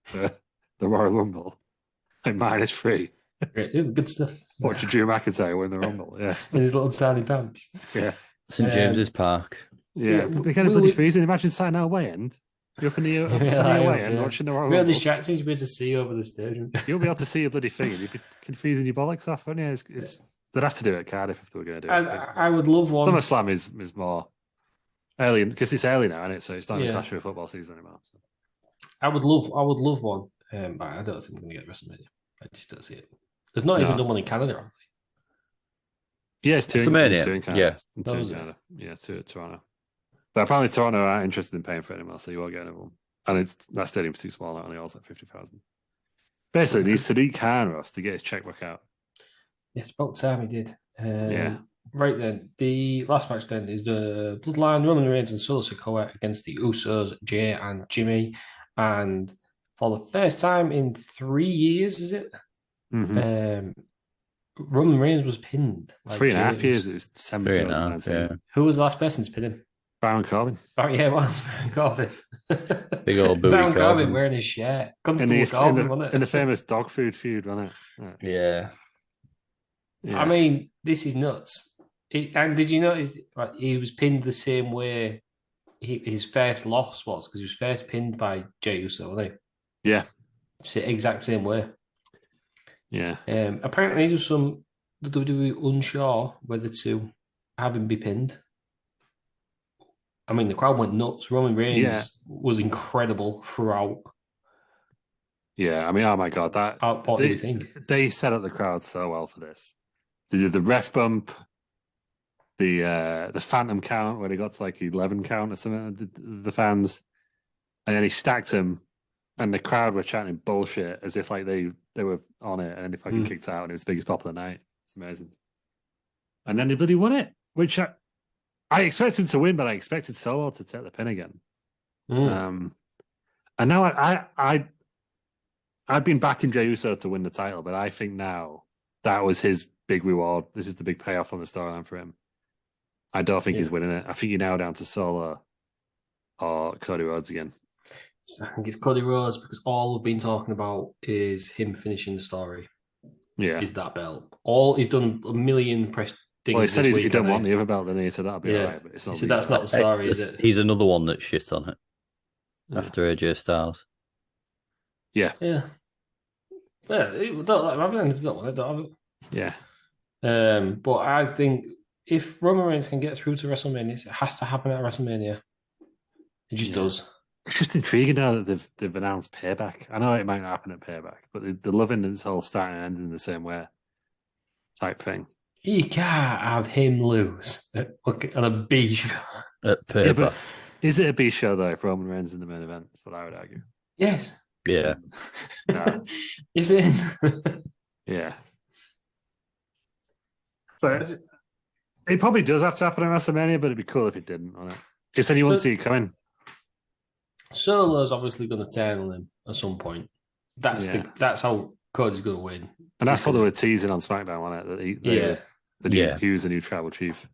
for the Royal Rumble, like -3. Great. Good stuff. Watch Drew McIntyre win the Rumble. Yeah, in his little tiny pants. Yeah, St James's Park. Yeah, they're kind of bloody freezing. Imagine sitting out away end. You're up in the away end watching the Royal Rumble. Real distracting to be able to see over the stadium. You'll be able to see a bloody thing, and you'd be confusing your bollocks off, wouldn't you? They'd have to do it at Cardiff if they were going to do it. I would love one. SummerSlam is more early because it's early now, isn't it? So it's not clash with football season anymore. So. I would love one. But I don't think we're going to get WrestleMania. I just don't see it. There's not even done one in Canada, have they? Yeah, it's two in Canada. Yeah, two in Canada. Yeah, two at Toronto. But apparently Toronto aren't interested in paying for it anymore, so you won't get another one. And that stadium's too small. It only holds like 50,000. Basically, it needs Sadiq Khan Ross to get his checkbook out. Yes, about time he did. Right then, the last match then is the Bloodline, Roman Reigns and Solo Sikoa against the Usos, Jay and Jimmy. And for the first time in 3 years, is it? Mm-hmm. Roman Reigns was pinned. 3.5 years. It was December 2019. Yeah. Who was the last person to pin him? Baron Corbin. Yeah, it was Baron Corbin. Big old booty Baron Corbin wearing his shirt. In the famous dog food feud, wasn't it? Yeah. I mean, this is nuts. And did you notice he was pinned the same way his first loss was? Because he was first pinned by Jey Uso, wasn't he? Yeah. It's the exact same way. Yeah. Apparently, there's some WWE unsure whether to have him be pinned. I mean, the crowd went nuts. Roman Reigns was incredible throughout. Yeah, I mean, oh my God, what do you think? They set up the crowd so well for this. They did the ref bump, the phantom count where they got to like 11 count or something, the fans, and then he stacked them, and the crowd were chanting bullshit as if like they were on it, and they fucking kicked out, and it was the biggest pop of the night. It's amazing. And then they bloody won it, which I expected him to win, but I expected Solo to take the pin again. And now I've been backing Jey Uso to win the title, but I think now that was his big reward. This is the big payoff on the storyline for him. I don't think he's winning it. I think you're now down to Solo or Cody Rhodes again. I think it's Cody Rhodes because all we've been talking about is him finishing the story. Yeah. Is that belt. He's done a million press things. Well, he said he don't want the other belt, then he said that'll be all right. But it's not. He said that's not the story, is it? He's another one that shit on it after AJ Styles. Yeah. Yeah. Yeah, don't have it. Yeah. But I think if Roman Reigns can get through to WrestleMania, it has to happen at WrestleMania. It just does. It's just intriguing now that they've announced Payback. I know it might not happen at Payback, but they're loving this whole starting and ending the same way type thing. You can't have him lose on a B show. At Yeah, Payback. but is it a B show though if Roman Reigns in the main event? That's what I would argue. Yes. Yeah. No. Is it? Yeah. But it probably does have to happen at WrestleMania, but it'd be cool if it didn't, wouldn't it? Because then you wouldn't see it coming. Solo's obviously going to turn on him at some point. That's how Cody's going to win. And that's what they were teasing on SmackDown, wasn't it? That he was the new tribal chief.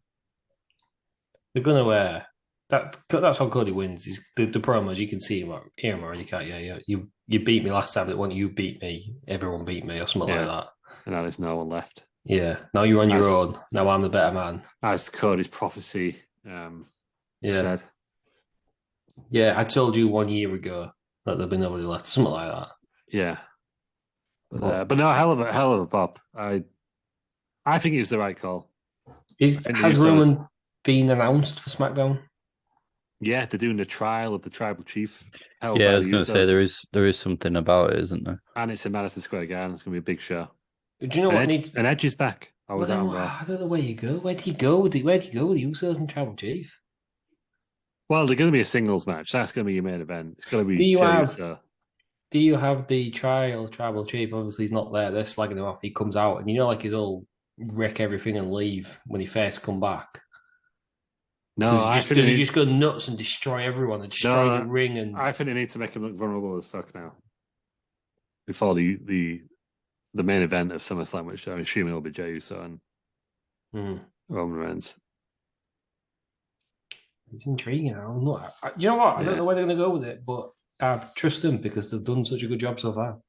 They're going to that's how Cody wins. Is the promos, you can see him, hear him already, can't you? You beat me last time, but when you beat me, everyone beat me or something like that. And now there's no one left. Yeah. Now you're on your own. Now I'm the better man. As Cody's prophecy said. Yeah, I told you 1 year ago that there'd be nobody left, something like that. Yeah. But no, hell of a pop. I think it was the right call. Has Roman been announced for SmackDown? Yeah, they're doing the trial of the tribal chief. I was going to say there is something about it, isn't there? And it's in Madison Square Garden. It's going to be a big show. Do you know what needs? And Edge is back. I don't know where you go. Where do you go with the Usos and Tribal Chief? Well, they're going to be a singles match. That's going to be your main event. It's going to be. Do you have the Tribal Chief? Obviously, he's not there. They're slagging him off. He comes out, and he'll wreck everything and leave when he first come back. No, does he just go nuts and destroy everyone and destroy the ring? And I think they need to make him look vulnerable as fuck now. Before the main event of SummerSlam, which I'm assuming will be Jey Uso and Roman Reigns. It's intriguing. You know what? I don't know where they're going to go with it, but I trust them because they've done such a good job so far.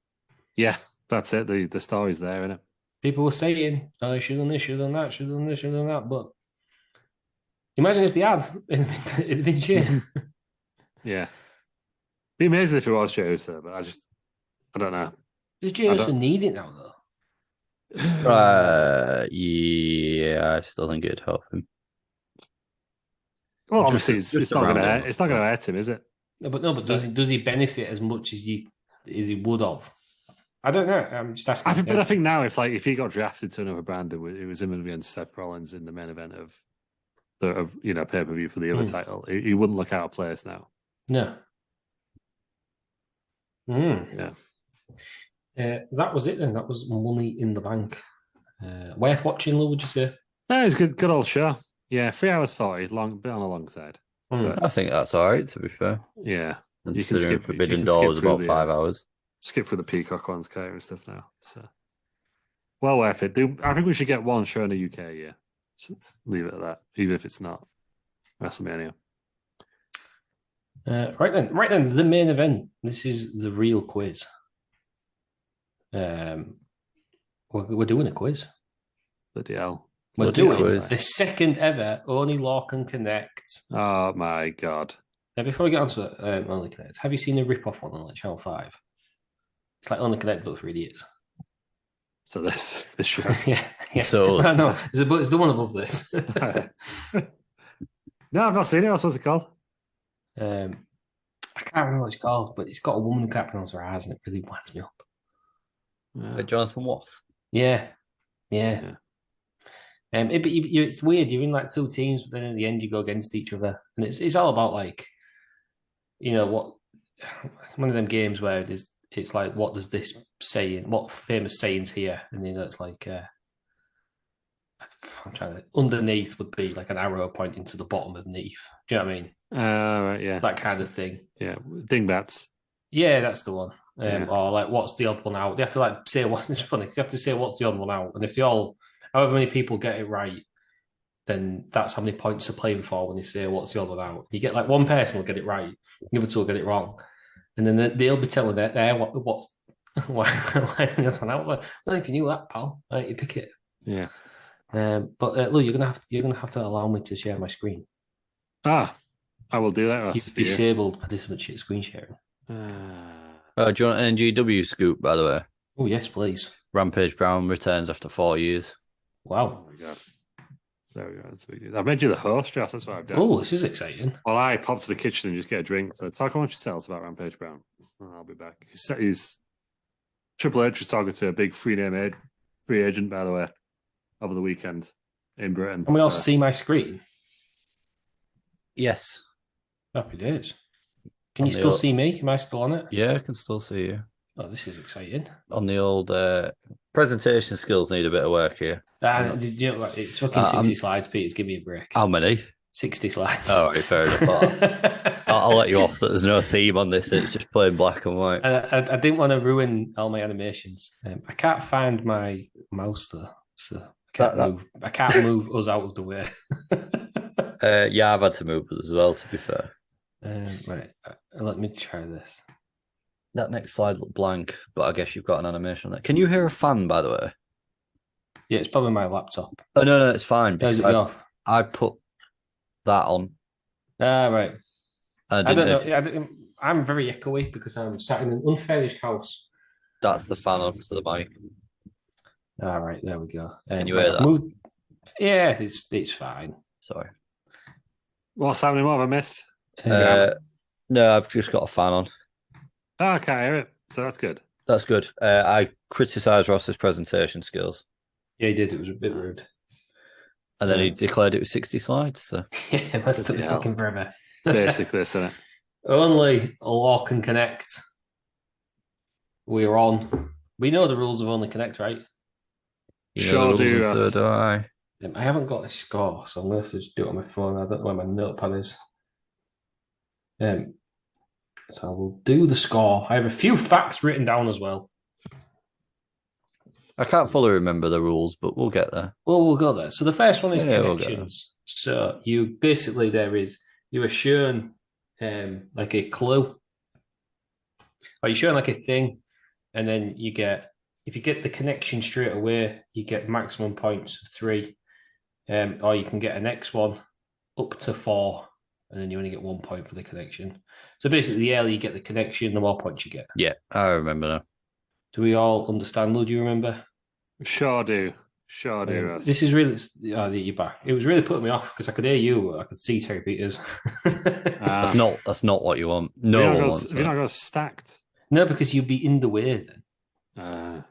Yeah, that's it. The story's there, isn't it? People were saying, "Oh, should have done this, should have done that, should have done this, should have done that," but imagine if they had, it'd been Jey. Yeah. Be amazing if it was Jey Uso, but I don't know. Does Jey Uso need it now, though? Yeah, I still think it'd help him. Well, obviously, it's not going to hurt him, is it? No, but does he benefit as much as he would have? I don't know. I'm just asking. But I think now, if he got drafted to another brand, it was him against Seth Rollins in the main event of the pay-per-view for the other title, he wouldn't look out of place now. No. Yeah. That was it then. That was Money in the Bank. Worth watching, Lou, would you say? No, it was a good old show. Yeah, 3 hours 40, bit on the long side. I think that's all right, to be fair. Yeah. You can skip Forbidden Doors about 5 hours. Skip through the Peacock ones, and stuff now. So, well worth it. I think we should get one show in the UK, yeah. Leave it at that, even if it's not WrestleMania. Right then, the main event. This is the real quiz. We're doing a quiz. Bloody hell. We're doing the second ever Oney Lorcan Connect. Oh my god. Now, before we get on to it, Only Connect, have you seen the rip-off one on like Channel 5? It's like Only Connect, but for idiots. So this show. yeah. So I know. It's the one above this. No, I've not seen it. What's it called? I can't remember what it's called, but it's got a woman who can't pronounce her eyes, and it really winds me up. Jonathan Wath. Yeah. It's weird. You're in like two teams, but then in the end you go against each other, and it's all about like, what one of them games where it's like, what does this saying? What famous sayings here? And it's like, I'm trying to. Underneath would be like an arrow pointing to the bottom of neath. Do you know what I mean? Right, yeah, that kind of thing. Yeah, dingbats. Yeah, that's the one. Or like, what's the odd one out? They have to like say what's. It's funny. They have to say what's the odd one out, and if however many people get it right, then that's how many points they're playing for when they say what's the odd one out. You get like one person will get it right, the other two will get it wrong, and then they'll be telling what's why that's one out. I was like, well, if you knew that, pal, you pick it. Yeah. But Lou, you're gonna have to allow me to share my screen. I will do that. You've disabled participant screen sharing. Do you want an NGW scoop, by the way? Oh yes, please. Rampage Brown returns after 4 years. Wow. Oh my god. There we go. That's what we do. I've made you the host, Josh. That's what I've done. Oh, this is exciting. Well, I pop to the kitchen and just get a drink. So talk amongst yourselves about Rampage Brown. I'll be back. He's Triple H was talking to a big free agent, by the way, over the weekend in Britain. Can we all see my screen? Yes. Happy days. Can you still see me? Am I still on it? Yeah, I can still see you. Oh, this is exciting. On the old presentation skills need a bit of work here. Did you know what? It's fucking 60 slides, Peters. Give me a break. How many? 60 slides. All right, fair enough. I'll let you off that there's no theme on this. It's just plain black and white. I didn't want to ruin all my animations. I can't find my mouse though, so I can't move us out of the way. Yeah, I've had to move as well, to be fair. Right, let me try this. That next slide looked blank, but I guess you've got an animation on there. Can you hear a fan, by the way? Yeah, it's probably my laptop. Oh, no, it's fine. How's it go? I put that on. Right. I don't know. I'm very echoey because I'm sat in an unfurnished house. That's the fan onto the mic. All right, there we go. Can you hear that? Yeah, it's fine. Sorry. What's happening? What have I missed? No, I've just got a fan on. Oh, I can't hear it. So that's good. That's good. I criticised Ross's presentation skills. Yeah, he did. It was a bit rude. And then he declared it was 60 slides. So. Yeah, that's took fucking forever. Basically, isn't it? Oney Lorcan Connect. We're on. We know the rules of Oney Connect, right? Sure do. So do I. I haven't got a score, so I'm going to have to just do it on my phone. I don't know where my notepad is. So I will do the score. I have a few facts written down as well. I can't fully remember the rules, but we'll get there. Well, we'll go there. So the first one is connections. So you basically you are shown like a clue, or you're shown like a thing, and then if you get the connection straight away, you get maximum points of 3, or you can get a next one up to 4, and then you only get 1 point for the connection. So basically, the earlier you get the connection, the more points you get. Yeah, I remember now. Do we all understand, Lou? Do you remember? Sure do. This is really... Oh, you're back. It was really putting me off because I could hear you, but I could see Terry Peters. That's not what you want. No one wants that. Have you not got stacked? No, because you'd be in the way then.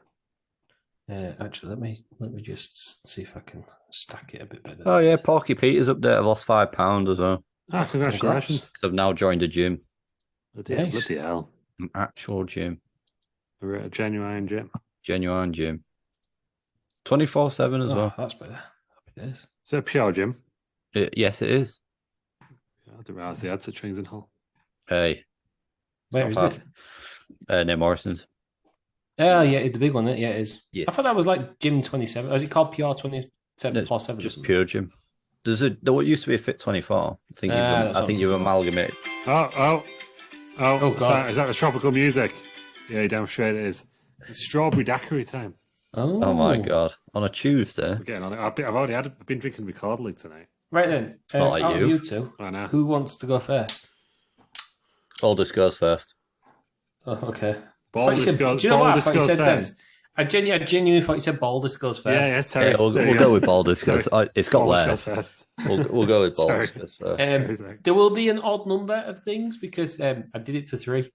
Actually, let me just see if I can stack it a bit better. Oh, yeah, Porky Peters update. I've lost £5 as well. Ah, congratulations. Because I've now joined a gym. Bloody hell. An actual gym. A genuine gym. 24/7 as well. That's better. Happy days. Is it a pure gym? Yes, it is. I didn't realise they had such things in Hull. Hey. Where is it? Near Morrison's. Oh, yeah, the big one. Yeah, it is. Yes. I thought that was like Gym 27. Is it called PR 27 plus 7? Just pure gym. There used to be a Fit 24. I think you've amalgamated. Oh, God. Is that the tropical music? Yeah, damn straight it is. It's strawberry daiquiri time. Oh my God. On a Tuesday. We're getting on it. I've been drinking Record League tonight. Right then. It's not like you. You two. I know. Who wants to go first? Baldus goes first. Oh, okay. Baldus goes first. I genuinely thought you said Baldus goes first. Yeah, Terry. Yeah, we'll go with Baldus goes. It's got less. We'll go with Baldus goes first. There will be an odd number of things because I did it for 3.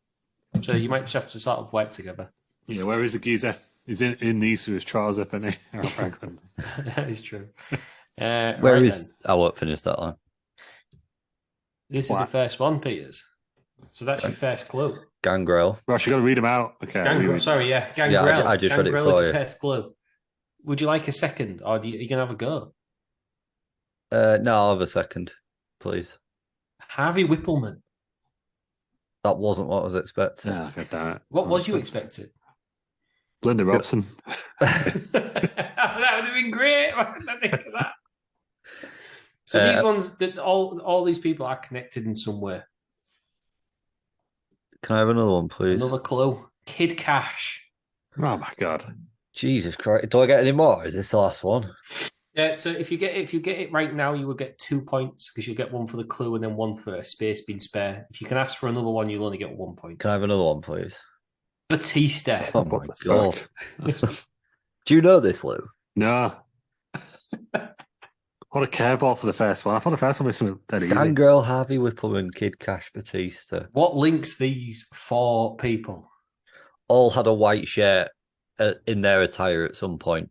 So you might just have to sort of work together. Yeah, where is the geezer? He's in these with his trousers up, isn't he? Earl Franklin. That is true. Where is... I won't finish that line. This is the first one, Peters. So that's your first clue. Gangrel. Ross, you got to read them out. Okay. Gangrel, sorry, yeah. Gangrel. Yeah, I just read it for Gangrel is you. your first clue. Would you like a second, or are you going to have a go? No, I'll have a second, please. Harvey Whippleman. That wasn't what I was expecting. Yeah, God damn it. What was you expecting? Linda Robson. That would have been great. Why didn't I think of that? So these ones, all these people are connected in some way. Can I have another one, please? Another clue. Kid Cash. Oh my God. Jesus Christ. Do I get any more? Is this the last one? Yeah, so if you get it right now, you will get 2 points because you'll get one for the clue and then one for a space being spare. If you can ask for another one, you'll only get 1 point. Can I have another one, please? Batista. Oh my God. Do you know this, Lou? No. What a curveball for the first one. I thought the first one was something that easy. Gangrel, Harvey Whippleman, Kid Cash, Batista. What links these four people? All had a white shirt in their attire at some point.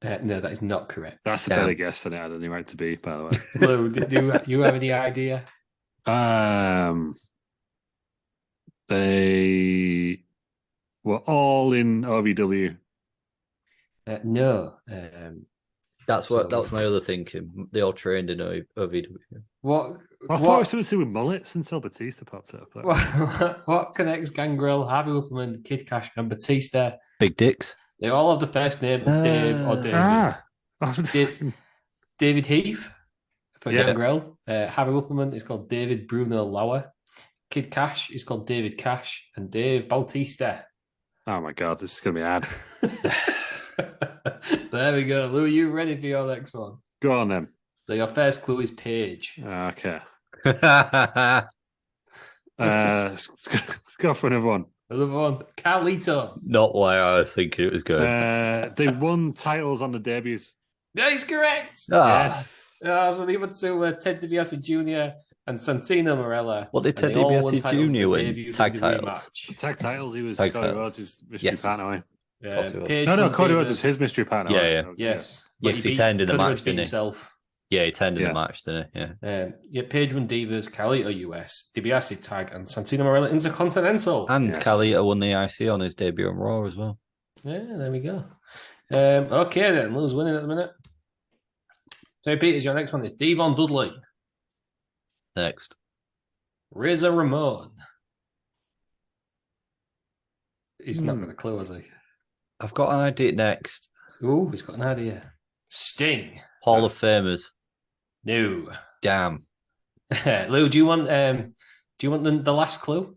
No, that is not correct. That's a better guess than it had any right to be, by the way. Lou, do you have any idea? They were all in OVW. No. That was my other thinking. They all trained in OVW. I thought it was something to do with mullets until Batista popped up. What connects Gangrel, Harvey Whippleman, Kid Cash, and Batista? Big dicks. They all have the first name of Dave or David. David Heath for Gangrel. Harvey Whippleman is called David Bruno Lauer. Kid Cash is called David Cash. And Dave Bautista. Oh my God, this is going to be hard. There we go. Lou, are you ready for your next one? Go on then. So your first clue is Paige. Okay. Let's go for another one. Another one. Carlito. Not why I was thinking it was good. They won titles on the debuts. That is correct. Yes. So the other two were Ted DiBiase Jr. and Santino Marella. What did Ted And they all won DiBiase titles in Jr. the win? debut Tag WWE titles. match. Tag titles, he was Tag Cody titles. Rhodes' mystery Yes. partner. Paige No, won Cody Divas. Rhodes was his mystery partner. Yeah. Yes. Yeah, But 'cause he beat turned in the Cody match, Rhodes beat didn't he? himself. Yeah, he turned in the match, didn't he? Yeah. Paige won Divas, Carlito US, DiBiase Tag, and Santino Marella Intercontinental. And Yes. Carlito won the IC on his debut on Raw as well. Yeah, there we go. Okay then, Lou's winning at the minute. So Peters, your next one is Devon Dudley, Next. Razor Ramon. He's not got a clue, has he? I've got an idea next. Ooh, he's got an idea. Sting. Hall of Famers. No. Damn. Lou, do you want the last clue?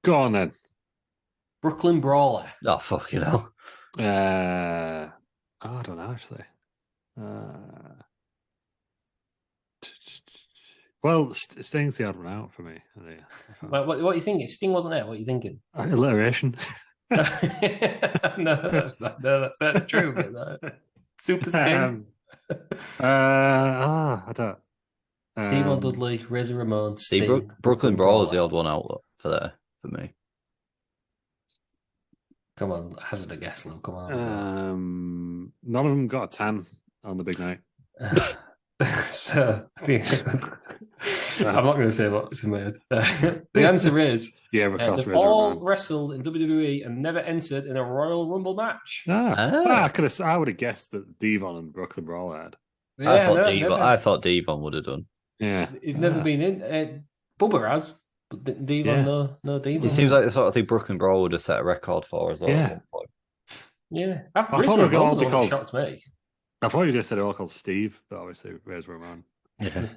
Go on then. Brooklyn Brawler. Oh, fucking hell. I don't know, actually. Well, Sting's the odd one out for me. What are you thinking? If Sting wasn't there, what are you thinking? Alliteration. No, that's not. No, that's true. But no. Super Sting. I don't. Devon Dudley, Razor Ramon, See, Sting, Brooklyn Brawler's the odd one out for me. Come on, hazard a guess, Lou. Come on. None of them got a tan on the big night. So I'm not going to say what's in my head. The answer is they've all wrestled in WWE and never entered in a Royal Rumble match. I would have guessed that Devon and Brooklyn Brawler had. I thought Devon would have done. Yeah, he's never been in. Bubba has, but Devon no Devon. It seems like the sort of thing Brooklyn Brawler would have set a record for as well. Yeah. At one point. Yeah, I thought it was called. Shocked me. I thought you were going to say they're all called Steve, but obviously Razor Ramon. Yeah.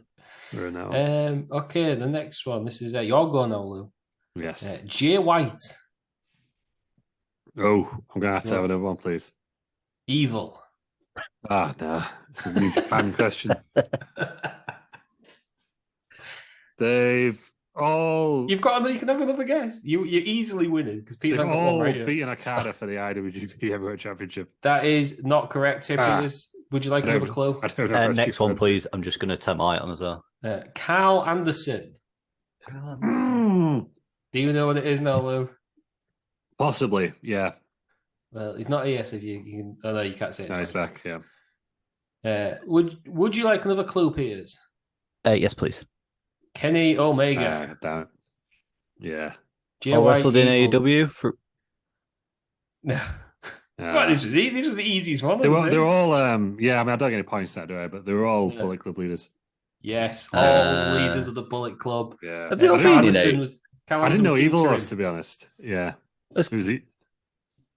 Okay, the next one. This is your go now, Lou. Yes. Jay White. Oh, I'm going to have to have another one, please. Evil. No. It's a New Japan question. They've all... You can have another guess. You're easily winning because Peter's They've got all one right beaten Okada for the IWGP Heavyweight Championship. That is not correct, Peters. Would you like another clue? I don't know. Next one, please. I'm just going to tempt my on as well. Carl Anderson. Do you know what it is now, Lou? Possibly, yeah. Well, he's not here, so if you can... Oh, no, you can't say it. No, he's back, yeah. Would you like another clue, Peters? Yes, please. Kenny Omega. Damn it. Yeah. Wrestled in AEW for... No. Well, this was the easiest one. They were all, I don't get any points that way, but they were all Bullet Club leaders. Yes, all leaders of the Bullet Club. Yeah. Have they all been in I didn't know Evil was, to be honest. Yeah. Who's he?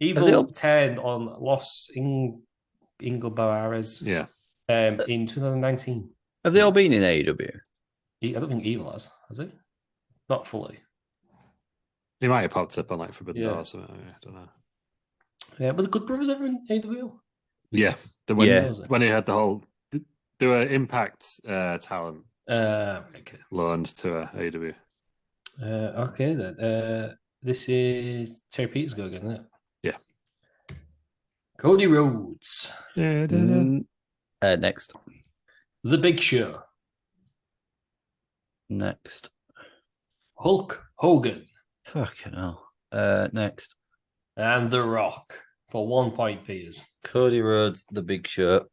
Evil turned on Los Ingobernables. Yeah. In 2019. Have they all been in AEW? I don't think Evil has he? Not fully. He might have popped up on like Forbidden Door or something. I don't know. Yeah, but the Good Brothers ever in AEW? Yeah. When he had the whole... They were Impact talent loaned to AEW. Okay, then. This is Terry Peters go again, isn't it? Yeah. Cody Rhodes. Next. The Big Show. Next. Hulk Hogan. Fucking hell. Next. And The Rock. For 1 point, Peters. Cody Rhodes, The Big Show.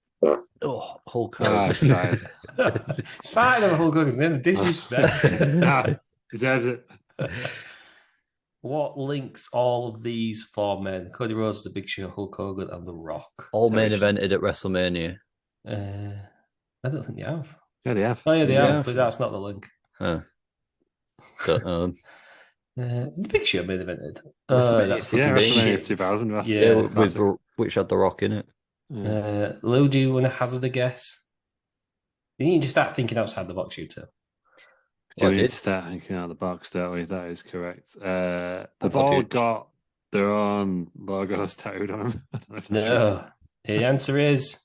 Oh, Hulk Ah, Hogan. fine. It's fine over Hulk Hogan's name. Disrespect. Deserves it. What links all of these four men? Cody Rhodes, The Big Show, Hulk Hogan, and The Rock. All main evented at WrestleMania. I don't think they have. Yeah, they have. Oh, yeah, they Yeah. have, but that's not the link. Don't know. The Big Show main evented. WrestleMania That's 16. WrestleMania shit. 2000. That's Yeah, the with classic. which had The Rock in it. Lou, do you want to hazard a guess? You need to start thinking outside the box, you two. Do I we need did. to start thinking out of the box, don't we? That is correct. They've What all do you- got their own logos tattooed on them. I don't know if that's true. No. The answer is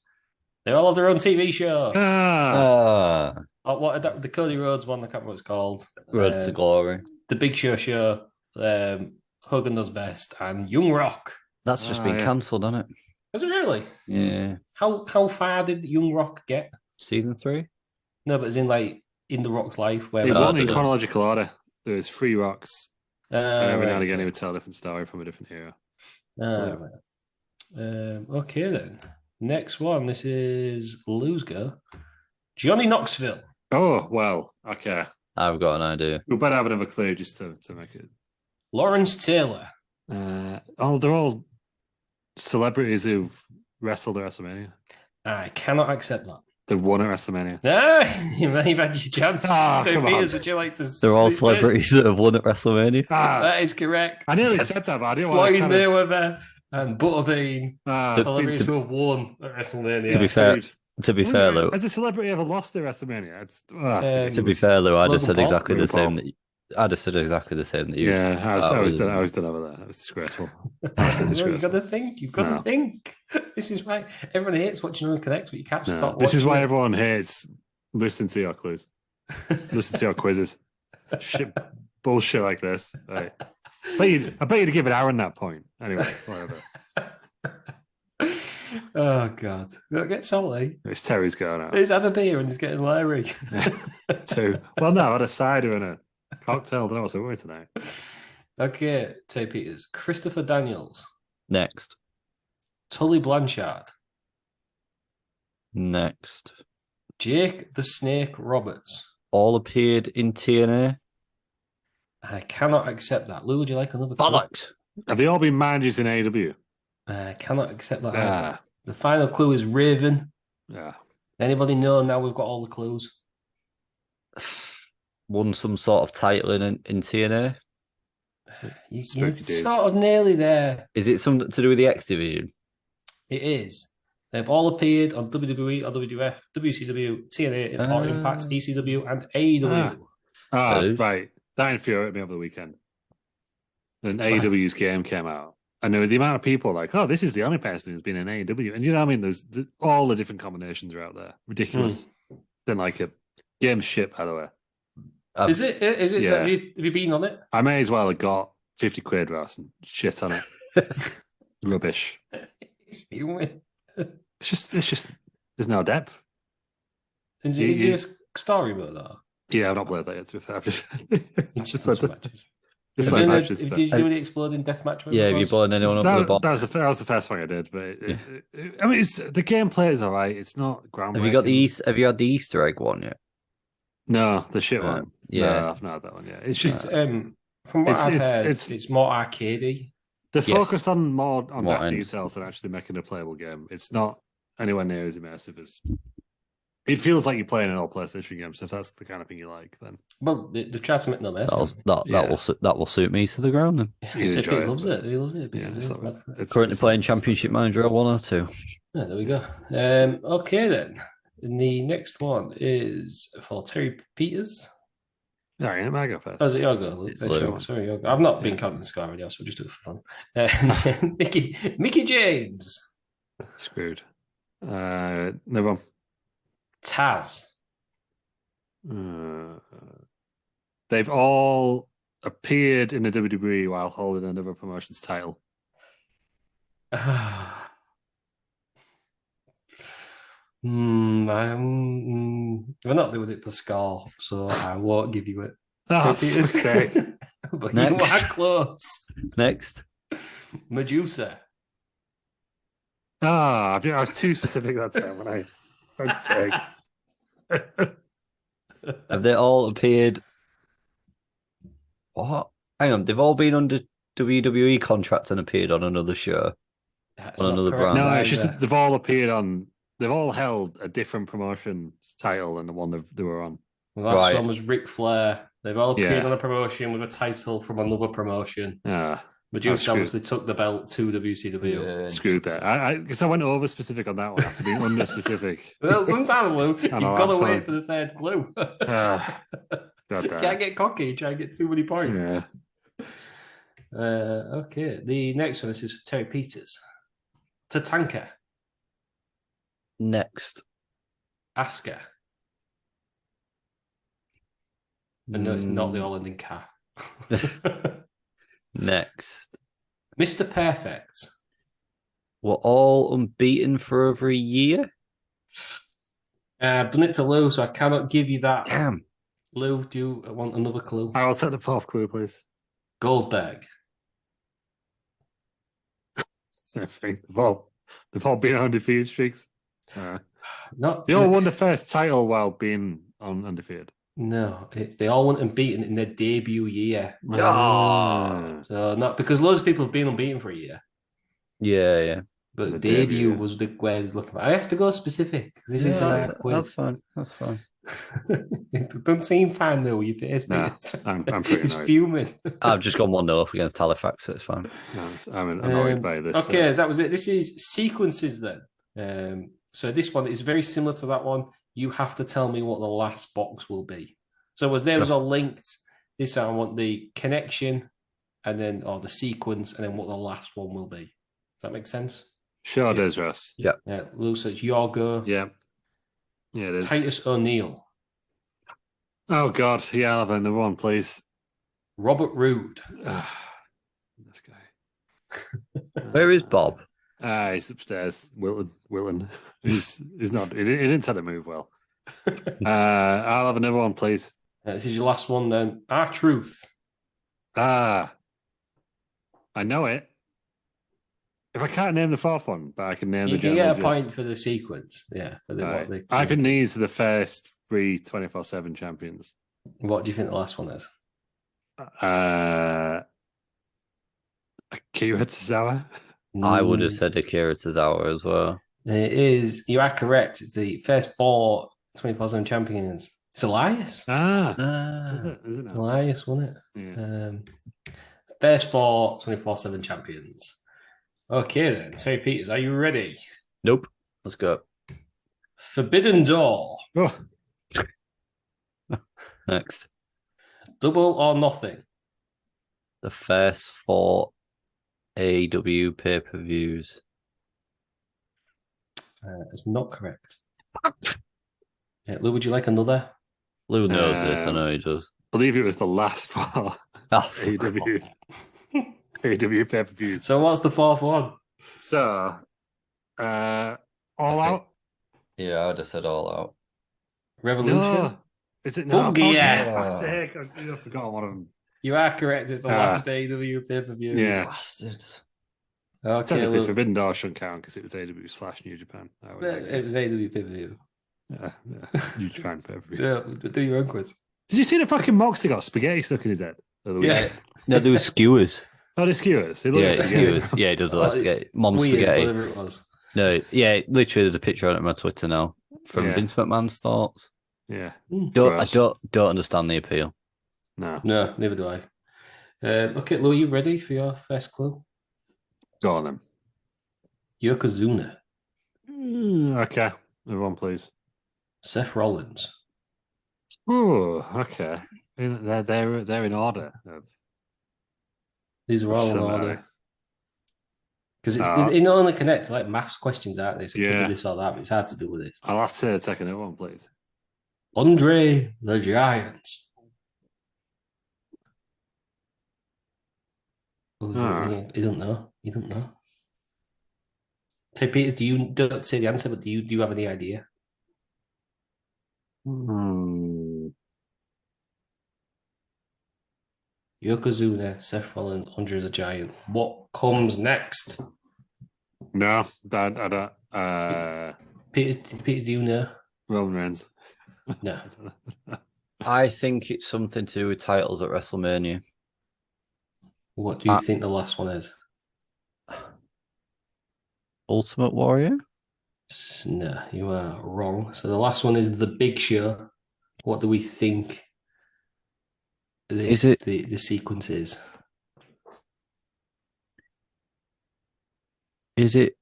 they all have their own TV show. Ah, The Cody Rhodes one, I can't remember what it's called. Road to Glory. The Big Show, Hogan Does Best, and Young Rock. That's just been yeah. cancelled, hasn't it? Is it really? Yeah. How far did Young Rock get? Season 3? No, but it's in The Rock's life. Where it was Oh, on in the- chronological order. There was 3 rocks, and every now and again he okay. would tell a different story from a different era. Right. Okay then. Next one. This is Lou's go. Johnny Knoxville. Oh well, okay. I've got an idea. We better have another clue just to make it. Lawrence Taylor. They're all celebrities who've wrestled at WrestleMania. I cannot accept that. They've won at WrestleMania. You've had your chance. So, Come Peters, on. would you like to? They're all sleep in? celebrities that have won at WrestleMania. That is correct. I nearly said that, but I didn't Floyd want to. Mayweather and Butterbean, To celebrities who have won at Wrestlemania. To be fair, Lou, has a celebrity ever lost at WrestleMania? to be fair, Lou, I'd have Logan said Paul? exactly the Logan same. Paul. I'd have said exactly the same that you. Yeah, I was done over that. That was disgraceful. Absolutely You've got disgraceful. to think. You've got to think. This is why everyone hates watching Oney Connect, but you can't No, stop. this is why watching it. everyone hates listening to your clues, listen to your quizzes, shit, bullshit like this. Right. I bet you'd give it Aaron that point. Anyway, whatever. Oh God! Don't get salty. It's Terry's going out. He's had a beer and he's getting leery. Too. Well, no, I had a cider and a cocktail. Don't know what's over tonight. Okay, Tay Peters, Christopher Daniels, Next. Tully Blanchard, Next. Jake the Snake Roberts. All appeared in TNA. I cannot accept that. Lou, would you like another? clue? Bollocks. Have they all been managers in AEW? I cannot accept that. Ah. either. The final clue is Raven. Yeah. Anybody know now we've got all the clues? Won some sort of title in TNA. You're Spooky dudes. sort of nearly there. Is it something to do with the X Division? It is. They've all appeared on WWE or WWF, WCW, TNA, or Impact, ECW, and AEW. Those. Right. That infuriated me over the weekend. And AEW's game came out. And there were the amount of people like, oh, this is the only person who's been in AEW. And you know what I mean? There's all the different combinations are out there. Ridiculous. Didn't like it. Game's shit, by the way. Is it? Is it? Yeah. Have you been on it? I may as well have got 50 quid, Ross, and shit on it. Rubbish. He's fuming. It's just, there's no depth. Is You- there a story about that? Yeah, I've not played that yet, to be fair. You just played done the- matches. just Did played you matches, but- do the exploding death match? Yeah, have you blown anyone up with a that, bomb? that was the first thing I did, but I mean, the gameplay is all right. It's not groundbreaking. Have you got the Have you had the Easter egg one yet? No, the shit one. Yeah. No, I've not had that one yet. It's Just just from what I've heard, it's- it's more arcadey. they're yes. focused on more on What that end? details than actually making a playable game. It's not anywhere near as immersive as. It feels like you're playing an old PlayStation game. So if that's the kind of thing you like, then Well, they've tried to make no mess. That will suit me to the ground then. you'd enjoy He it, loves but- it. He loves it. Yeah, it's not bad. It's- Currently it's- playing it's- Championship Manager 1 or 2. Yeah, there we go. Okay then. And the next one is for Terry Peters. Yeah, it might go first. Oh, is it your go? It's Sure, Lou. sorry, your go. I've not been counting the score already, so we'll just do it for fun. Mickey James. Screwed. Never one. Taz. They've all appeared in the WWE while holding another promotion's title. We're not doing it for score, so I won't give you it. Oh, St. for fuck's sake. But Next. you are close. Next. Medusa. I was too specific that time when I. Fuck's sake. Have they all appeared? What? Hang on, they've all been under WWE contracts and appeared on another show. That's On not another correct brand. No, it's just either. that they've all appeared on. They've all held a different promotion's title than the one they were on. The last Right. one was Ric Flair. They've all appeared Yeah. on a promotion with a title from another promotion. Medusa screwed. obviously took the belt to WCW. Screwed that. I guess I went over specific on that one after being under specific. Well, sometimes, Lou, you've the got to last wait one. for the third clue. God damn. Can't get cocky, try and get too many points. Okay, the next one this is for Terry Peters. Tatanka, Next. Asuka. And no, it's not the all-ending car. Next. Mr. Perfect. We're all unbeaten for over a year. I've done it to Lou, so I cannot give you that. Damn. Lou, do you want another clue? I will take the fourth clue, please. Goldberg. Same thing. They've all been on undefeated streaks. Not They all won the first title while being on undefeated. No, they all went unbeaten in their debut year. Oh. So not because loads of people have been unbeaten for a year, Yeah. but The debut debut. was the way I was looking at. I have to go specific because this is a hard quiz. That's fine. It doesn't seem fine though. Your face, Nah, Peters. I'm pretty He's annoyed. fuming. I've just gone 1-0 against Halifax, so it's fine. I'm annoyed by this. Okay, that was it. This is sequences then. So this one is very similar to that one. You have to tell me what the last box will be. So was all linked. This I want the connection, and then the sequence, and then what the last one will be. Does that make sense? Sure Yeah. does, Russ. Yeah. Lou, so it's your go. Yeah, it is. Titus O'Neil, Oh, God. Yeah, I'll have another one, please. Robert Roode, This guy. Where is Bob? He's upstairs. Wilton. He's not. He didn't tell to move well. I'll have another one, please. This is your last one then. R-Truth. I know it. If I can't name the fourth one, but I can name You the can general get a point for the sequence. Yeah. For the, Right. what the, I think these are the first 3 24/7 champions. What do you think the last one is? Akira Tozawa. I would have said Akira Tozawa as well. It is. You are correct. It's the first 4 24/7 champions. It's Elias. Is it now? Elias won it. Yeah. First 4 24/7 champions. Okay then. Terry Peters, are you ready? Nope. Let's go. Forbidden Door. Oh, Next. Double or Nothing. The first 4 AEW pay-per-views. It's not correct. Lou, would you like another? Lou knows this. I know he does. I believe it was the last 4 AEW pay-per-views. So what's the fourth one? So, All Out. Yeah, I'd have said All Out. Revolution. No. Is it Full not? Gear. For fuck's sake, I forgot one of them. You are correct. It's the last AEW pay-per-view. Yeah. Bastards. Okay, Technically, Lou. Forbidden Door shouldn't count because it was AW/New Japan. I would argue. It was AEW pay-per-view. Yeah, New Japan pay-per-view. Yeah, do your own quiz. Did you see the fucking Moxley got spaghetti stuck in his head? the other week? Yeah. No, there were skewers. Oh, the skewers. They look Yeah, like spaghetti. skewers. Yeah, he does a lot of spaghetti. Mom's Weird, spaghetti. whatever it was. No, yeah, literally, there's a picture on it on my Twitter now from Yeah. Vince McMahon's thoughts. Yeah. I Gross. don't understand the appeal. No. No, neither do I. Okay, Lou, are you ready for your first clue? Go on then. Yokozuna, Okay. Move on, please. Seth Rollins, Oh, okay. They're in order. these are all in Somehow. order. Because Oh. it not only connects like maths questions, aren't they? So it could Yeah. be this or that, but it's hard to do with this. I'll have to take another one, please. Andre the Giant. Oh, you don't know. You don't know. Say, Peters, don't say the answer, but do you have any idea? Yokozuna, Seth Rollins, Andre the Giant. What comes next? No, I don't. Peter, do you know? Roman Reigns. No. I think it's something to do with titles at WrestleMania. What do you think the last one is? Ultimate Warrior? No, you are wrong. So the last one is The Big Show. What do we think the sequence is? Is it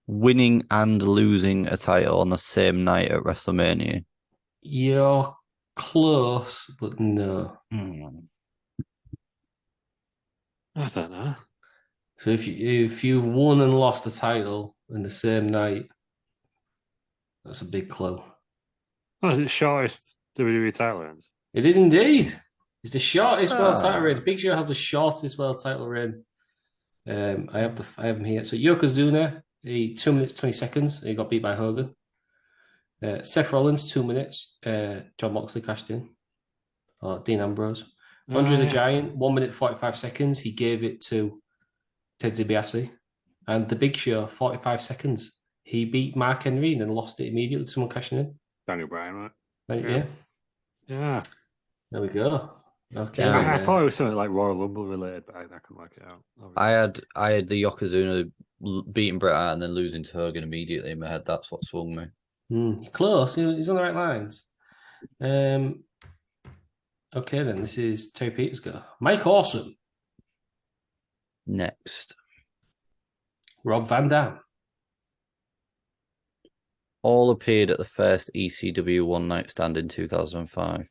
winning and losing a title on the same night at WrestleMania? You're close, but no. I don't know. So if you've won and lost a title in the same night, that's a big clue. Oh, is it shortest WWE title reigns? It is indeed. It's the shortest world title reign. Big Show has the shortest world title reign. I have them here. So Yokozuna, 2 minutes 20 seconds. He got beat by Hogan. Seth Rollins, 2 minutes. John Moxley cashed in. Or Dean Ambrose. Andre the Giant, 1 minute 45 seconds. He gave it to Ted DiBiase. And the Big Show, 45 seconds. He beat Mark Henry and then lost it immediately to someone cashing in. Daniel Bryan, right? Yeah. There we go. Okay. I thought it was something like Royal Rumble related, but I couldn't work it out. Obviously. I had the Yokozuna beating Bret Hart and then losing to Hogan immediately in my head. That's what swung me. Close. He's on the right lines. Okay, then this is Terry Peters' go. Mike Awesome. Next. Rob Van Dam. All appeared at the first ECW One Night Stand in 2005.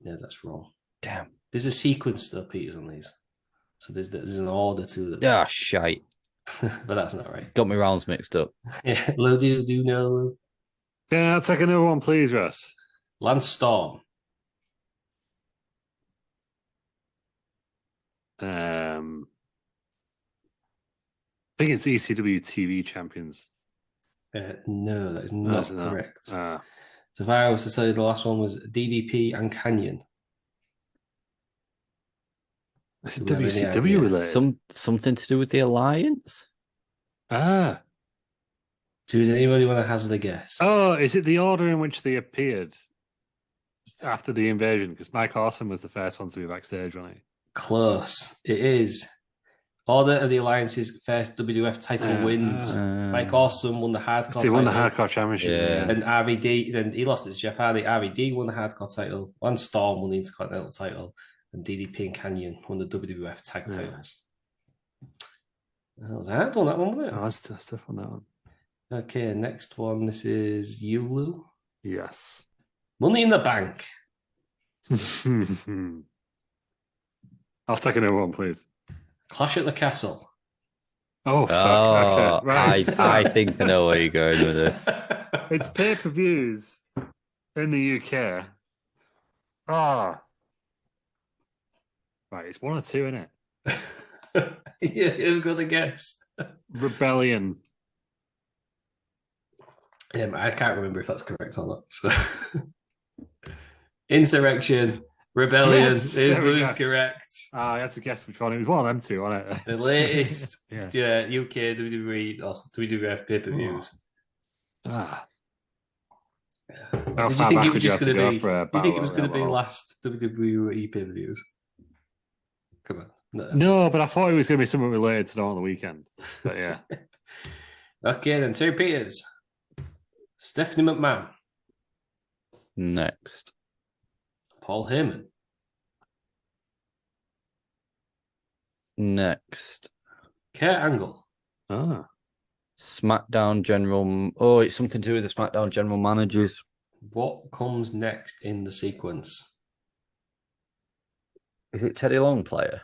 No, that's wrong. Damn. There's a sequence though, Peters, on these. So there's an order to them. Ah, shite. But that's not right. Got my rounds mixed up. Yeah, Lou, do you know Lou? Yeah, I'll take another one, please, Russ. Lance Storm. I think it's ECW TV champions. No, that is not correct. So if I was to tell you the last one was DDP and Canyon. Is it WCW related? Something to do with the Alliance? Does anybody want to hazard a guess? Oh, is it the order in which they appeared after the invasion? Because Mike Awesome was the first one to be backstage, wasn't he? Close. It is. Order of the Alliance's first WWF title wins. Mike Awesome won the hardcore title. He won the hardcore championship. Yeah. And RVD, then he lost it to Jeff Hardy. RVD won the hardcore title. Lance Storm won the Intercontinental title. And DDP and Canyon won the WWF tag titles. That was hard on that one, wasn't it? Oh, that's tough on that one. Okay, next one. This is you, Lou. Yes. Money in the Bank. I'll take another one, please. Clash at the Castle. Oh, fuck. Oh, Okay. Right. I think I know where you're going with this. It's pay-per-views in the UK. Ah. Right, it's one or two, isn't it? Yeah, you've got to guess. Rebellion. I can't remember if that's correct or not. So. Insurrection. Rebellion is Lou's correct. I had to guess which one. It was one of them two, wasn't it? The latest yeah. UK WWE or WWF pay-per-views. Ah. Did you think it was just going to be? You think it was going to be last WWE pay-per-views? Come on. No, but I thought it was going to be something related to the one on the weekend. But yeah. Okay, then Terry Peters, Stephanie McMahon, Next. Paul Heyman, Next. Kurt Angle, SmackDown General. Oh, it's something to do with the SmackDown General Managers. What comes next in the sequence? Is it Teddy Long player?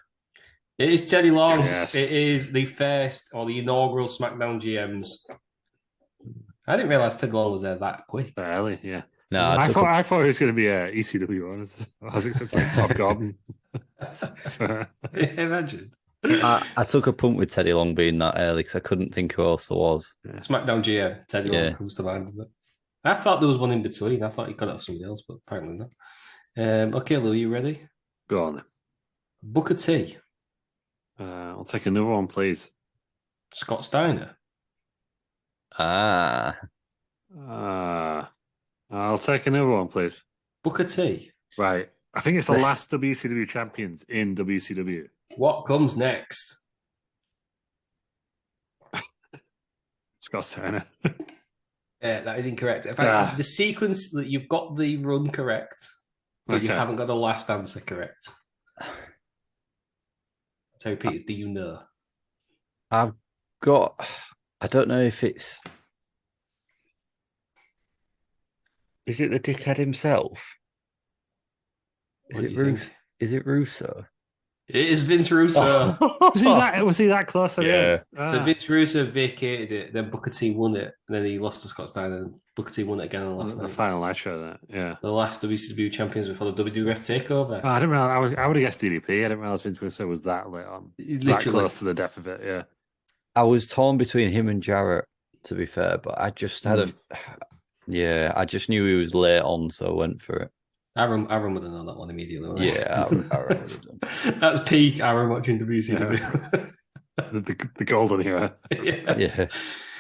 It is Teddy Long. Yes. It is the first or the inaugural SmackDown GMs. I didn't realize Teddy Long was there that quick. Barely, yeah. No, I thought it was going to be ECW on it. I was expecting like Top Gordon. So. Imagine. I took a punt with Teddy Long being that early because I couldn't think who else there was. SmackDown GM, Teddy Long comes to mind. I thought there was one in between. I thought you got it off somebody else, but apparently not. Okay, Lou, you ready? Go on. Booker T, I'll take another one, please. Scott Steiner, Ah, I'll take another one, please. Booker T. Right. I think it's the last WCW champions in WCW. What comes next? Scott Steiner. That is incorrect. In fact, the sequence that you've got the run correct, but you haven't got the last answer correct. So, Peter, do you know? I've got. I don't know if it's. Is it the dickhead himself? What do you think? Is it Russo? It is Vince Russo. Was he that close to Yeah. So Vince Russo vacated it, then Booker T won it, and then he lost to Scott Steiner, and Booker T won it again on the last the night. final night show, that The last WCW champions before the WWF takeover. Oh, I didn't realize. I would have guessed DDP. I didn't realize Vince Russo was that late on. Literally that close to the death of it. Yeah. I was torn between him and Jarrett, to be fair, but I just had a. Yeah, I just knew he was late on, so I went for it. Aaron would have known that one immediately. Yeah, Aaron would have done. That's peak Aaron watching WCW. the golden era. Yeah.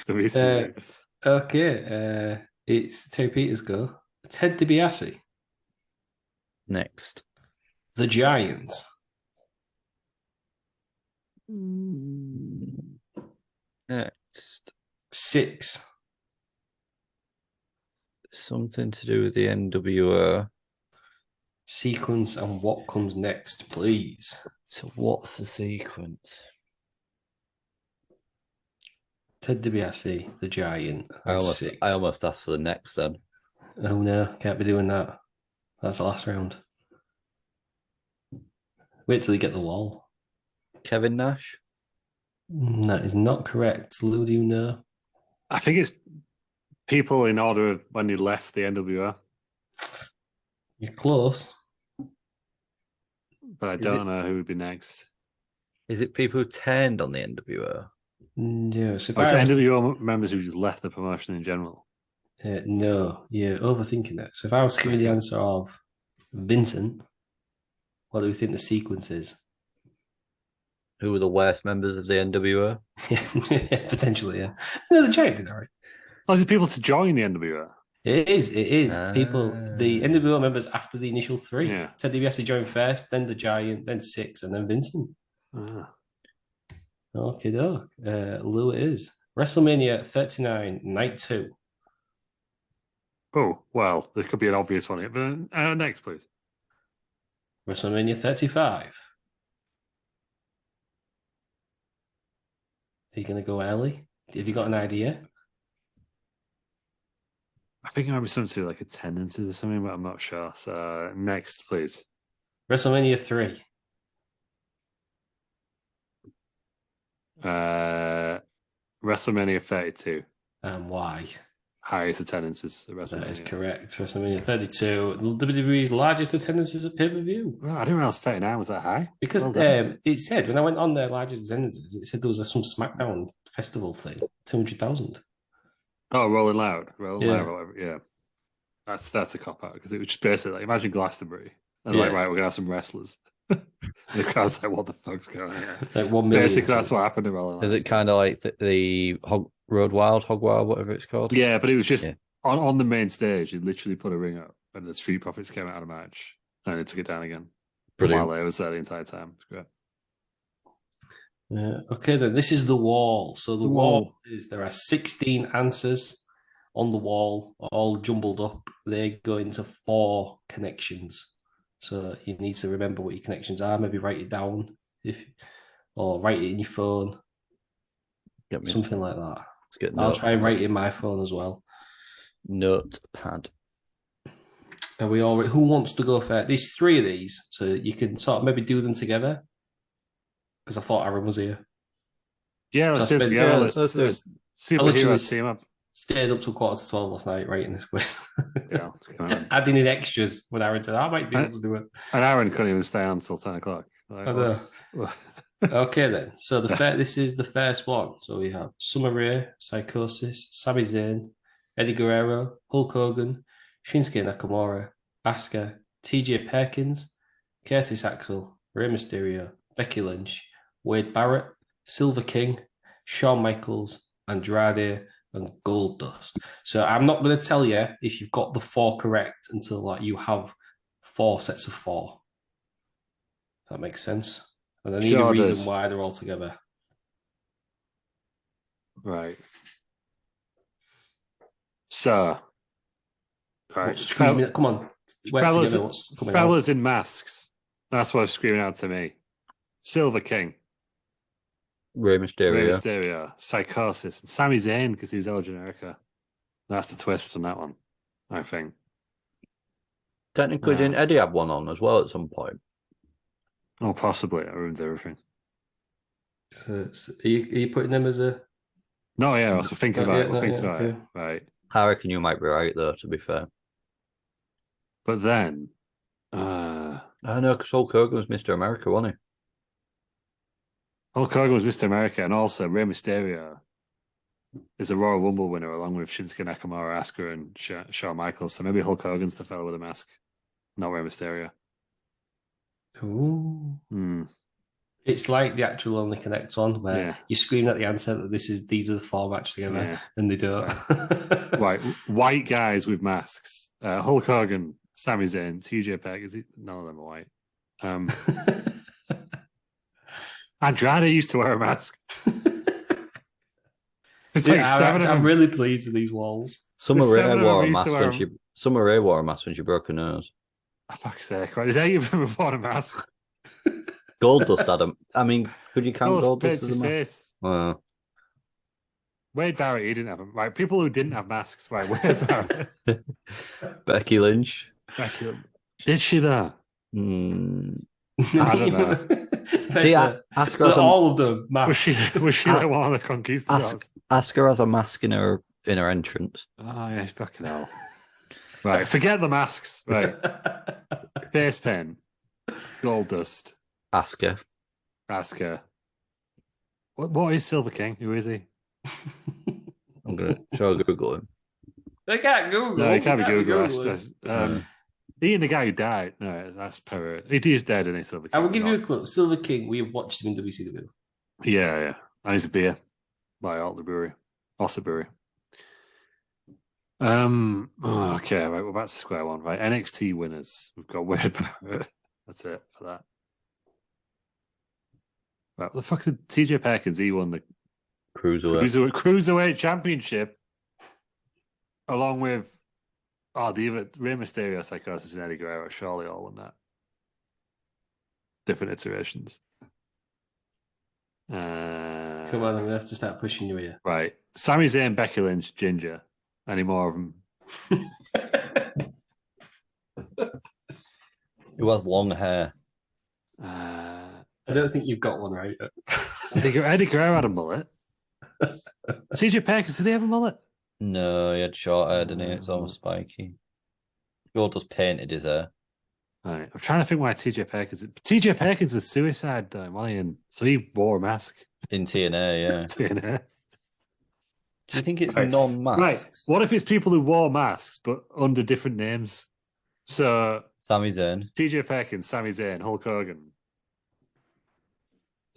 WCW. Okay, it's Terry Peters' go. Ted DiBiase, Next. the Giant, Next. Six, Something to do with the NWO. sequence, and what comes next, please. So what's the sequence? Ted DiBiase, the Giant, I and Six. almost asked for the next then. Oh no, can't be doing that. That's the last round. Wait till you get the wall. Kevin Nash? That is not correct. Lou, do you know? I think it's people in order of when you left the NWO, You're close. but I don't know who would be next. Is it people who turned on the NWO? No. So Or is it NWO members who just left the promotion in general? no, you're overthinking it. So if I was to give you the answer of Vincent, what do we think the sequence is? Who were the worst members of the NWO? Potentially, yeah. No, the Giant did all right. Oh, is it people to join the NWO? It is. People, the NWO members after the initial three. Yeah. Ted DiBiase joined first, then the Giant, then Six, and then Vincent. Okay, doke. Lou it is. WrestleMania 39, Night 2. Oh, well, there could be an obvious one here, but next, please. WrestleMania 35. Are you going to go early? Have you got an idea? I think it might be something to do like attendances or something, but I'm not sure. So next, please. WrestleMania 3. WrestleMania 32. And why? Highest attendances at WrestleMania. That is correct. WrestleMania 32. WWE's largest attendances at pay-per-view. Well, I didn't realize 39 was that high. Because Well it said, when I went on their largest attendances, it said there was some SmackDown festival thing, 200,000. Oh, Rolling Loud. Rolling Yeah. Loud, or whatever. Yeah. That's a cop-out, because it was just basically like, imagine Glastonbury. And Yeah. like, right, we're going to have some wrestlers. And the crowd's like, what the fuck's going on here? Like 1 million. Basically, that's what happened to Rolling Loud. Is it kind of like the Hog Wild, whatever it's called? Yeah, but it was just on the main stage. He literally put a ring up, and the Street Profits came out of the match, and they took it down again. Brilliant. While was there the entire time. It's great. Okay, then this is the wall. So the wall is there are 16 answers on the wall, all jumbled up. They go into 4 connections. So you need to remember what your connections are. Maybe write it down, or write it in your phone, something like that. I'll try and write it in my phone as well. Notepad. Are we all? Who wants to go first? There's 3 of these, so you can sort of maybe do them together. Because I thought Aaron was here. Yeah, let's do it together. Let's do it. Superheroes team up. Stayed up till 11:45 last night writing this quiz. Yeah, adding in extras when Aaron said I might be able to do it. And Aaron couldn't even stay on until 10 o'clock. Like, okay then. So this is the first one. So we have Summer Rae, Psychosis, Sami Zayn, Eddie Guerrero, Hulk Hogan, Shinsuke Nakamura, Asuka, TJ Perkins, Curtis Axel, Rey Mysterio, Becky Lynch, Wade Barrett, Silver King, Shawn Michaels, Andrade, and Goldust. So I'm not going to tell you if you've got the 4 correct until like you have 4 sets of 4. That makes sense. And I need a reason why they're all together. Right. So, right. Come on. Fellas in masks. That's what's screaming out to me. Silver King. Rey Mysterio. Psychosis. And Sami Zayn because he was El Generico. That's the twist on that one, I think. Technically, didn't Eddie have one on as well at some point? Oh, possibly. That ruins everything. So are you putting them as a... No, yeah, I was thinking about it. Right. I reckon you might be right, though, to be fair. But then... I know, because Hulk Hogan was Mr. America, wasn't he? Hulk Hogan was Mr. America, and also Rey Mysterio is a Royal Rumble winner, along with Shinsuke Nakamura, Asuka, and Shawn Michaels. So maybe Hulk Hogan's the fellow with a mask, not Rey Mysterio. Ooh. It's like the actual Oney Connect one, where you scream at the answer that these are the 4 matches together, and they don't. Right, white guys with masks. Hulk Hogan, Sami Zayn, TJ Peck. None of them are white. Andrade used to wear a mask. It's like I'm really pleased with these walls. Summer Rae wore a mask when she broke her nose. For fuck's sake, right? Is that even before a mask? Goldust had him. I mean, could you count Goldust as a mask? Wade Barrett, he didn't have them. Right, people who didn't have masks. Right, Wade Barrett. Becky Lynch. Did she though? I don't know. All of them masks. Was she like one of the conquistadors? Asuka has a mask in her entrance. Oh yeah, fucking hell. Right, forget the masks. Right, face paint, Goldust, Asuka. What is Silver King? Who is he? I'm gonna Google him. They can't Google. No, he can't be Google. Ian, the guy who died. No, that's Perry. He is dead, isn't he? Silver King. I will give you a clue. Silver King. We have watched him in WCW. Yeah, and he's a beer by Alter Brewery, Ossa Brewery. Okay, right. We're back to square one. Right, NXT winners. We've got Wade Barrett. That's it for that. Right, the fuck did TJ Perkins? He won the Cruiserweight Championship, along with the other Rey Mysterio, Psychosis, and Eddie Guerrero. Surely all won that. Different iterations. Come on, I'm gonna have to start pushing you here. Right, Sami Zayn, Becky Lynch, Ginger. Any more of them? Who has long hair? I don't think you've got one right. Eddie Guerrero had a mullet. TJ Perkins, did he have a mullet? No, he had short hair, didn't he? It's almost spiky. Goldust painted his hair. Right. I'm trying to think why TJ Perkins was suicide though, wasn't he? And so he wore a mask. In TNA, yeah. TNA. Do you think it's non-masks? Right. What if it's people who wore masks but under different names? So Sami Zayn. TJ Perkins, Sami Zayn, Hulk Hogan.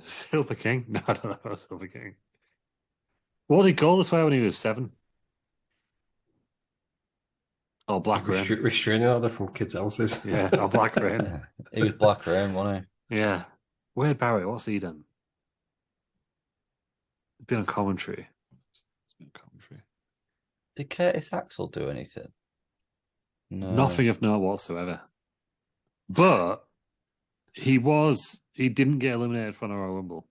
Silver King? No, I don't know about Silver King. What did Goldust wear when he was 7? Oh, Black Rain. Restraining order from kids' houses. Yeah, or Black Rain. He was Black Rain, wasn't he? Yeah. Wade Barrett, what's he done? He's been on commentary. Did Curtis Axel do anything? No. Nothing of note whatsoever. But he didn't get eliminated from the Royal Rumble.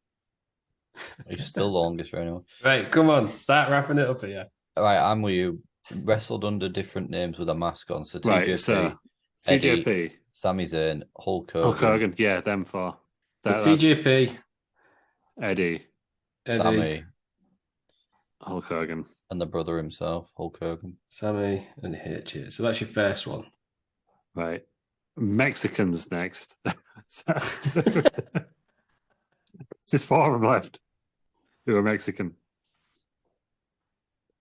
He's still the longest running. Right, come on, start wrapping it up here. All right, I'm with you. Wrestled under different names with a mask on. So TJP, TJP, Sami Zayn, Hulk Hogan. Yeah, them four. TJP, Eddie, Sami, Hulk Hogan. And the brother himself, Hulk Hogan. Sami and Hitch. So that's your first one. Right. Mexicans next. There's 4 of them left who are Mexican.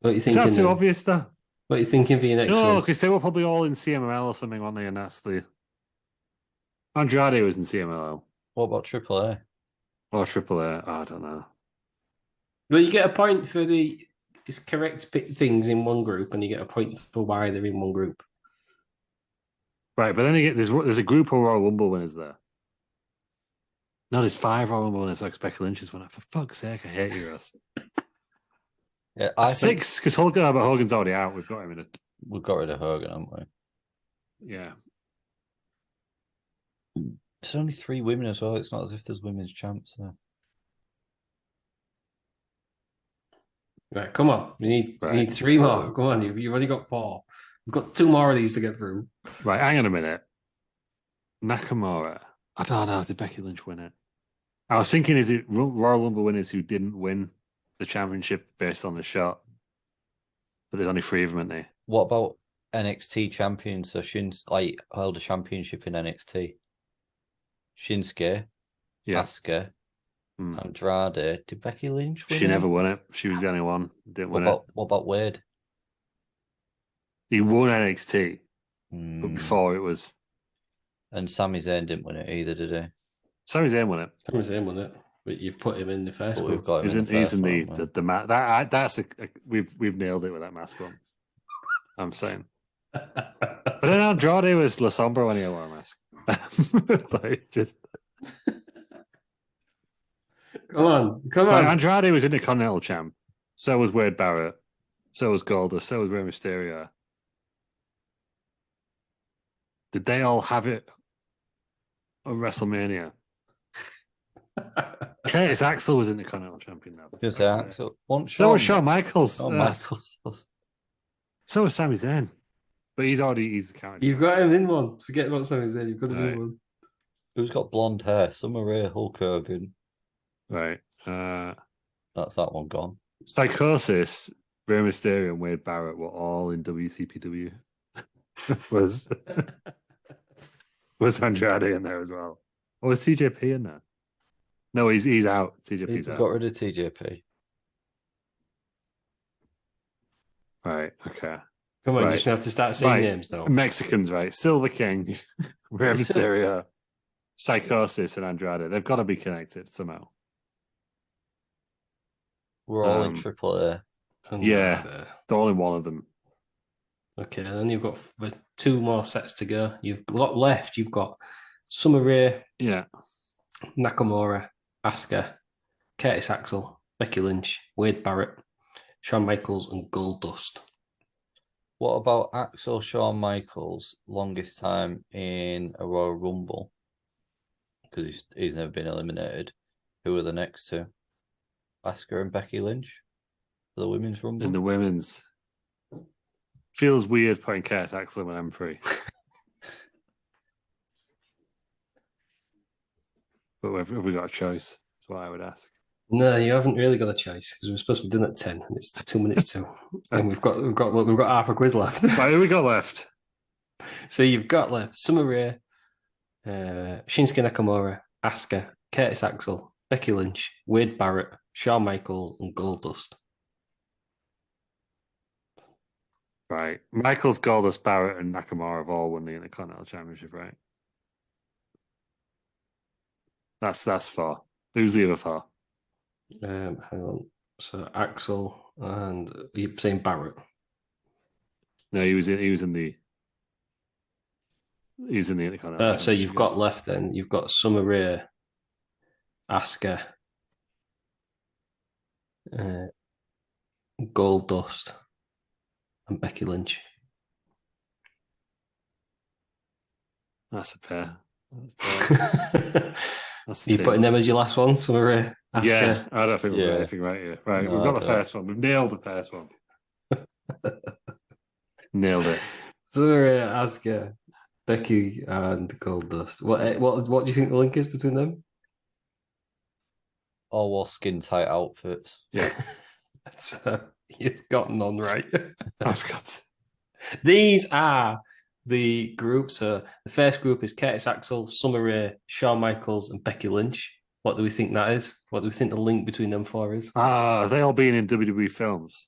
What are you thinking? Is that too obvious, though? What are you thinking for your next No, one? because they were probably all in CMLL or something, weren't they? And that's the Andrade was in CMLL What about AAA? or AAA. I don't know. Well, you get a point for it's correct things in one group, and you get a point for why they're in one group. Right, but then you get there's a group of Royal Rumble winners there. No, there's 5 Royal Rumble winners like Becky Lynch's winner. For fuck's sake, I hate you, Ross. Yeah, I think 6, because Hogan's already out. We've got him in a we've got rid of Hogan, haven't we? yeah. There's only 3 women as well. It's not as if there's women's champs there. Right, come on. You need 3 more. Come on, you've only got 4. We've got 2 more of these to get through. Right, hang on a minute. Nakamura. I don't know. Did Becky Lynch win it? I was thinking, is it Royal Rumble winners who didn't win the championship based on the shot? But there's only 3 of them, aren't there? What about NXT champions? So held a championship in NXT. Shinsuke, Asuka, Andrade. Did Becky Lynch win? She never won it. She was the only one. Didn't win it. What about Wade? He won NXT, but before it was. And Sami Zayn didn't win it either, did he? Sami Zayn won it. Sami Zayn won it, but you've put him in the first But group. we've got him He's in the match. That's we've nailed it with that mask one. I'm saying. But then Andrade was La Sombra when he wore a mask. Like, just come on. Like, Andrade was Intercontinental champ. So was Wade Barrett. So was Goldust. So was Rey Mysterio. Did they all have it on WrestleMania? Curtis Axel was Intercontinental champion now. Just Axel. So was Shawn Michaels. Shawn Michaels. So was Sami Zayn. But he's counted. You've got him in one. Forget about Sami Zayn. You've got him in one. Who's got blonde hair? Summer Rae, Hulk Hogan. Right. That's that one gone. Psychosis, Rey Mysterio, and Wade Barrett were all in WCPW. was Andrade in there as well? Or was TJP in there? No, he's out. TJP's out. Got rid of TJP. Right. Okay. Come on, you just have to start saying names now. Mexicans, right? Silver King, Rey Mysterio, Psychosis, and Andrade. They've got to be connected somehow. We're all in AAA. Yeah, they're all in one of them. Okay, and then you've got 2 more sets to go. You've got left. You've got Summer Rae, Nakamura, Asuka, Curtis Axel, Becky Lynch, Wade Barrett, Shawn Michaels, and Goldust. What about Axel Shawn Michaels, longest time in a Royal Rumble? Because he's never been eliminated. Who are the next 2? Asuka and Becky Lynch for the Women's Rumble? In the Women's. Feels weird putting Curtis Axel when I'm free. But have we got a choice? That's what I would ask. No, you haven't really got a choice because we're supposed to be done at 10 and it's 2 minutes to. And we've got half a quiz left. Right, who we got left? So you've got left Summer Rae, Shinsuke Nakamura, Asuka, Curtis Axel, Becky Lynch, Wade Barrett, Shawn Michaels, and Goldust. Right. Michaels, Goldust, Barrett, and Nakamura have all won the Intercontinental Championship, right? That's 4. Who's the other 4? Hang on. So Axel and you're saying Barrett. No, he was in the Intercontinental. So you've got left then. You've got Summer Rae, Asuka, Goldust, and Becky Lynch. That's a pair. You putting them as your last one, Summer Rae? Asuka. Yeah, I don't think we've got anything right here. Right, we've got the first one. We've nailed the first one. Nailed it. Summer Rae, Asuka, Becky, and Goldust. What do you think the link is between them? All wore skin tight outfits. Yeah. So you've got none right. I forgot. These are the groups. So the first group is Curtis Axel, Summer Rae, Shawn Michaels, and Becky Lynch. What do we think that is? What do we think the link between them 4 is? Are they all being in WWE films?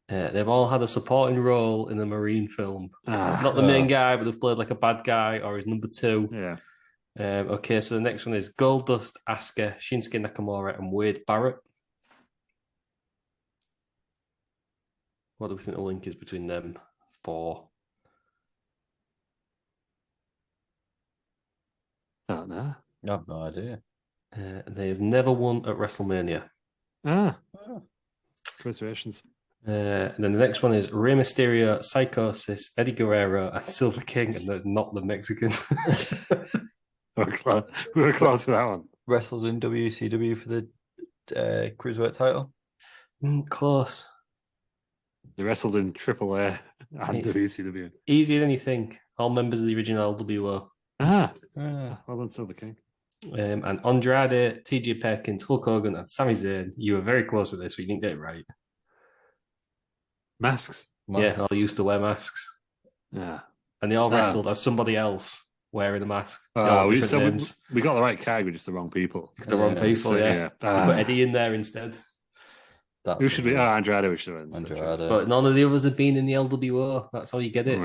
They've all had a supporting role in a Marine film. Ah, Not the main guy, but they've played like a bad guy or his number two. yeah. Okay, so the next one is Goldust, Asuka, Shinsuke Nakamura, and Wade Barrett. What do we think the link is between them four? I don't know. I have no idea. They have never won at WrestleMania. Congratulations. And then the next one is Rey Mysterio, Psychosis, Eddie Guerrero, and Silver King, and they're not the Mexican. We were close to that one. Wrestled in WCW for the Cruiserweight title. Close. They wrestled in AAA and It's- WCW. Easier than you think. All members of the original LWO. Well done, Silver King. And Andrade, TJ Perkins, Hulk Hogan, and Sami Zayn. You were very close to this, but you didn't get it right. Masks. Yeah, all used to wear masks. Yeah. And they all wrestled as somebody else wearing a mask. They all we, different so names. we got the right card, we're just the wrong people. The wrong people, So, yeah. Put Eddie in there instead. Who should be? Andrade, we should have. Andrade. But none of the others have been in the LWO. That's how you get it.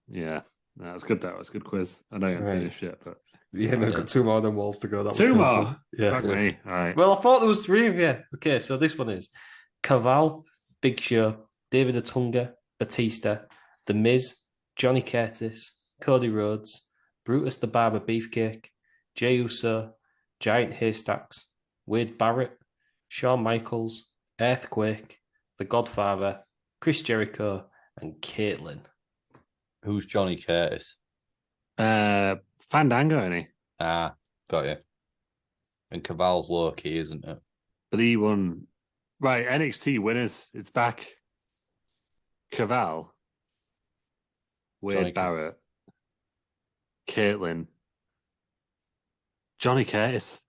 Yeah. No, it's good. That was a good quiz. I know you haven't Right. finished yet, but Yeah, they've got two more of them walls to go. That two was more. painful. Yeah. Fuck me. All right. Well, I thought there was three of you. Okay, so this one is Caval, Big Show, David Otunga, Batista, The Miz, Johnny Curtis, Cody Rhodes, Brutus the Barber Beefcake, Jey Uso, Giant Haystacks, Wade Barrett, Shawn Michaels, Earthquake, The Godfather, Chris Jericho, and Caitlyn. Who's Johnny Curtis? Fandango, ain't he? Ah, got you. And Caval's low-key, isn't it? But he won. Right, NXT winners. It's back. Caval, Wade Johnny Barrett, Caitlyn, Johnny Curtis.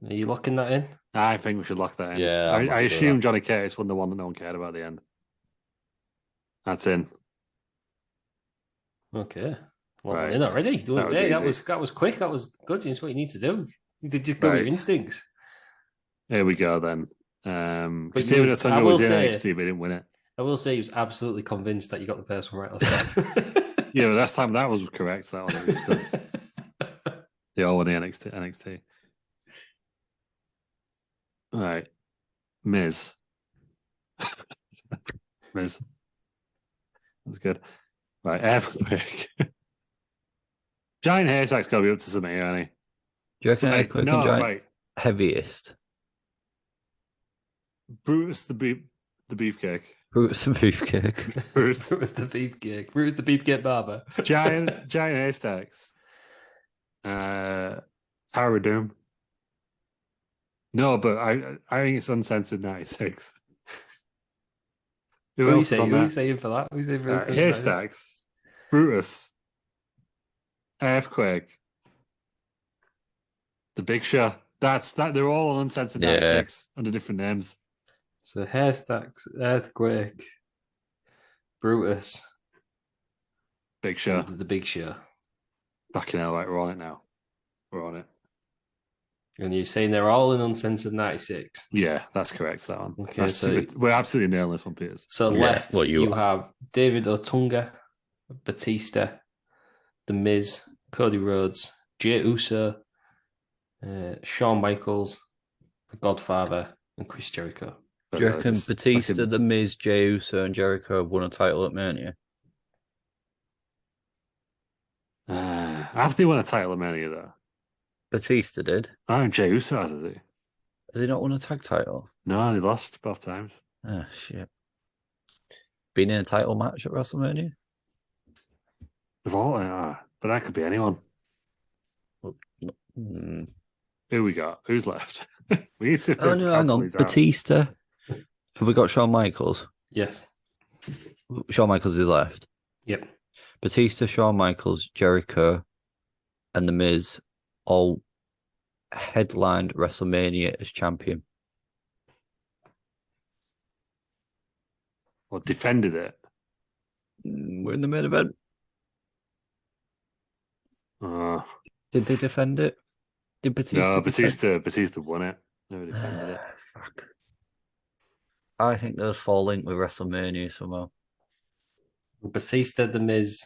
Are you locking that in? I think we should lock that in. Yeah, I'm I happy with assume that. Johnny Curtis won the one that no one cared about at the end. That's in. Okay. Well, Right. in already. That was Hey, that easy. was quick. That was good. It's what you need to do. You need to just go with Right. your instincts. Here we go then. But Because David I Otunga will was in say- NXT, but he didn't win it. I will say he was absolutely convinced that you got the first one right last time. Yeah, but last time that was correct. That one that we just done. They all won the NXT. All right. Miz. Miz. That's good. Right, Earthquake. Giant Haystack's got to be up to something here, ain't Do you reckon he? Earthquake No, and Giant right. heaviest? Brutus the Beefcake. Brutus the Beefcake. Brutus. It was the beefcake. It was the beefcake barber. Giant Haystacks. Tower of Doom. No, but I think it's Uncensored 96. Who Who are you else is saying? on Who are there? you saying for that? Who's saying for that? Haystacks, Brutus, Earthquake, The Big Show. That's that. They're all on Uncensored Yeah. 96 under different names. So Haystacks, Earthquake, Brutus, Big Show. and the Big Show. Fucking hell, right? We're on it now. We're on it. And you're saying they're all in Uncensored 96. Yeah, that's correct. That one. Okay, We're absolutely nailing this one, Peters. So Yeah, left, well, you you have David Otunga, Batista, The Miz, Cody Rhodes, Jey Uso, Shawn Michaels, The Godfather, and Chris Jericho. Do you reckon It's Batista, fucking- The Miz, Jey Uso, and Jericho have won a title at Mania? After he won a title of Mania, though. Batista did. Oh, Jey Uso has it. Has he not won a tag title? No, they lost both times. Oh, shit. Been in a title match at WrestleMania? They've all, but that could be anyone. Hmm. Who we got? Who's left? We need to. Oh, no, hang on. these out. Batista. Have we got Shawn Michaels? Yes. Shawn Michaels is left. Yep. Batista, Shawn Michaels, Jericho, and The Miz all headlined WrestleMania as champion. Or defended it. We're in the main event. Uh, Did they defend it? Did Batista? no, defend- Batista won it. Never defended it. Fuck. I think those fall linked with WrestleMania somehow. Batista, The Miz,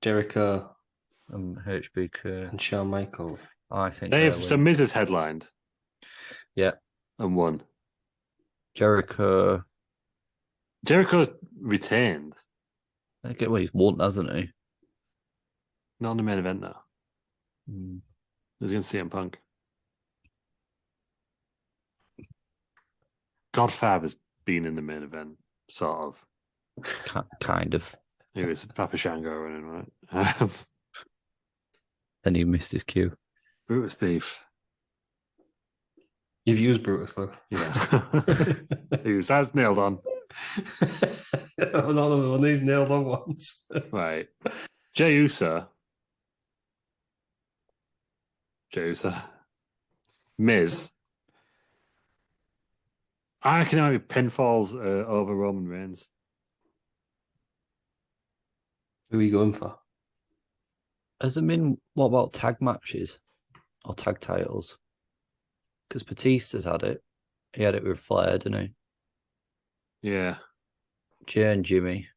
Jericho, HBK. and Shawn Michaels. I think They've so Miz is headlined. Yeah. And won. Jericho's retained. I get what he's won, hasn't he? Not in the main event though. Mm. He's going to CM Punk. Godfab has been in the main event, sort of. Kind of. He was Papa Shango running, right? And he missed his cue. Brutus beef. You've used Brutus though. Yeah. That's nailed on. Another one of these nailed on ones. Right. Jey Uso. Miz. I reckon how he pinfalls over Roman Reigns. Who are you going for? Has there been, what about tag matches or tag titles? Because Batista's had it. He had it with Flair, didn't he? Yeah. Jay and Jimmy.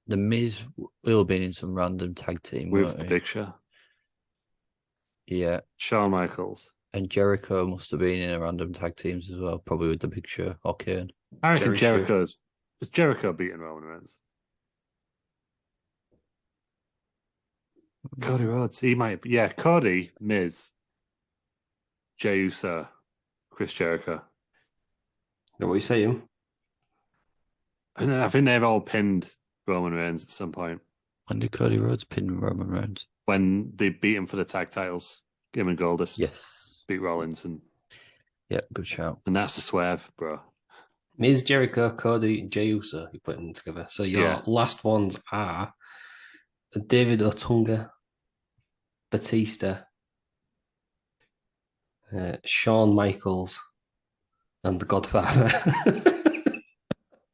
The Miz will have been in some random tag team With the Big Show. Yeah. Shawn Michaels. And Jericho must have been in a random tag teams as well, probably with the Big Show or Kane. I reckon Jericho's. Is Jericho beating Roman Reigns? Cody Rhodes. He might be. Yeah, Cody, Miz, Jey Uso, Chris Jericho. What are you saying? And I think they've all pinned Roman Reigns at some point. When did Cody Rhodes pin Roman Reigns? When they beat him for the tag titles. Him and Goldust. Yes. Beat Rollins. Yeah, good shout. And that's the swerve, bro. Miz, Jericho, Cody, and Jey Uso. You're putting them together. So your last ones are David Otunga, Batista, Shawn Michaels, and The Godfather.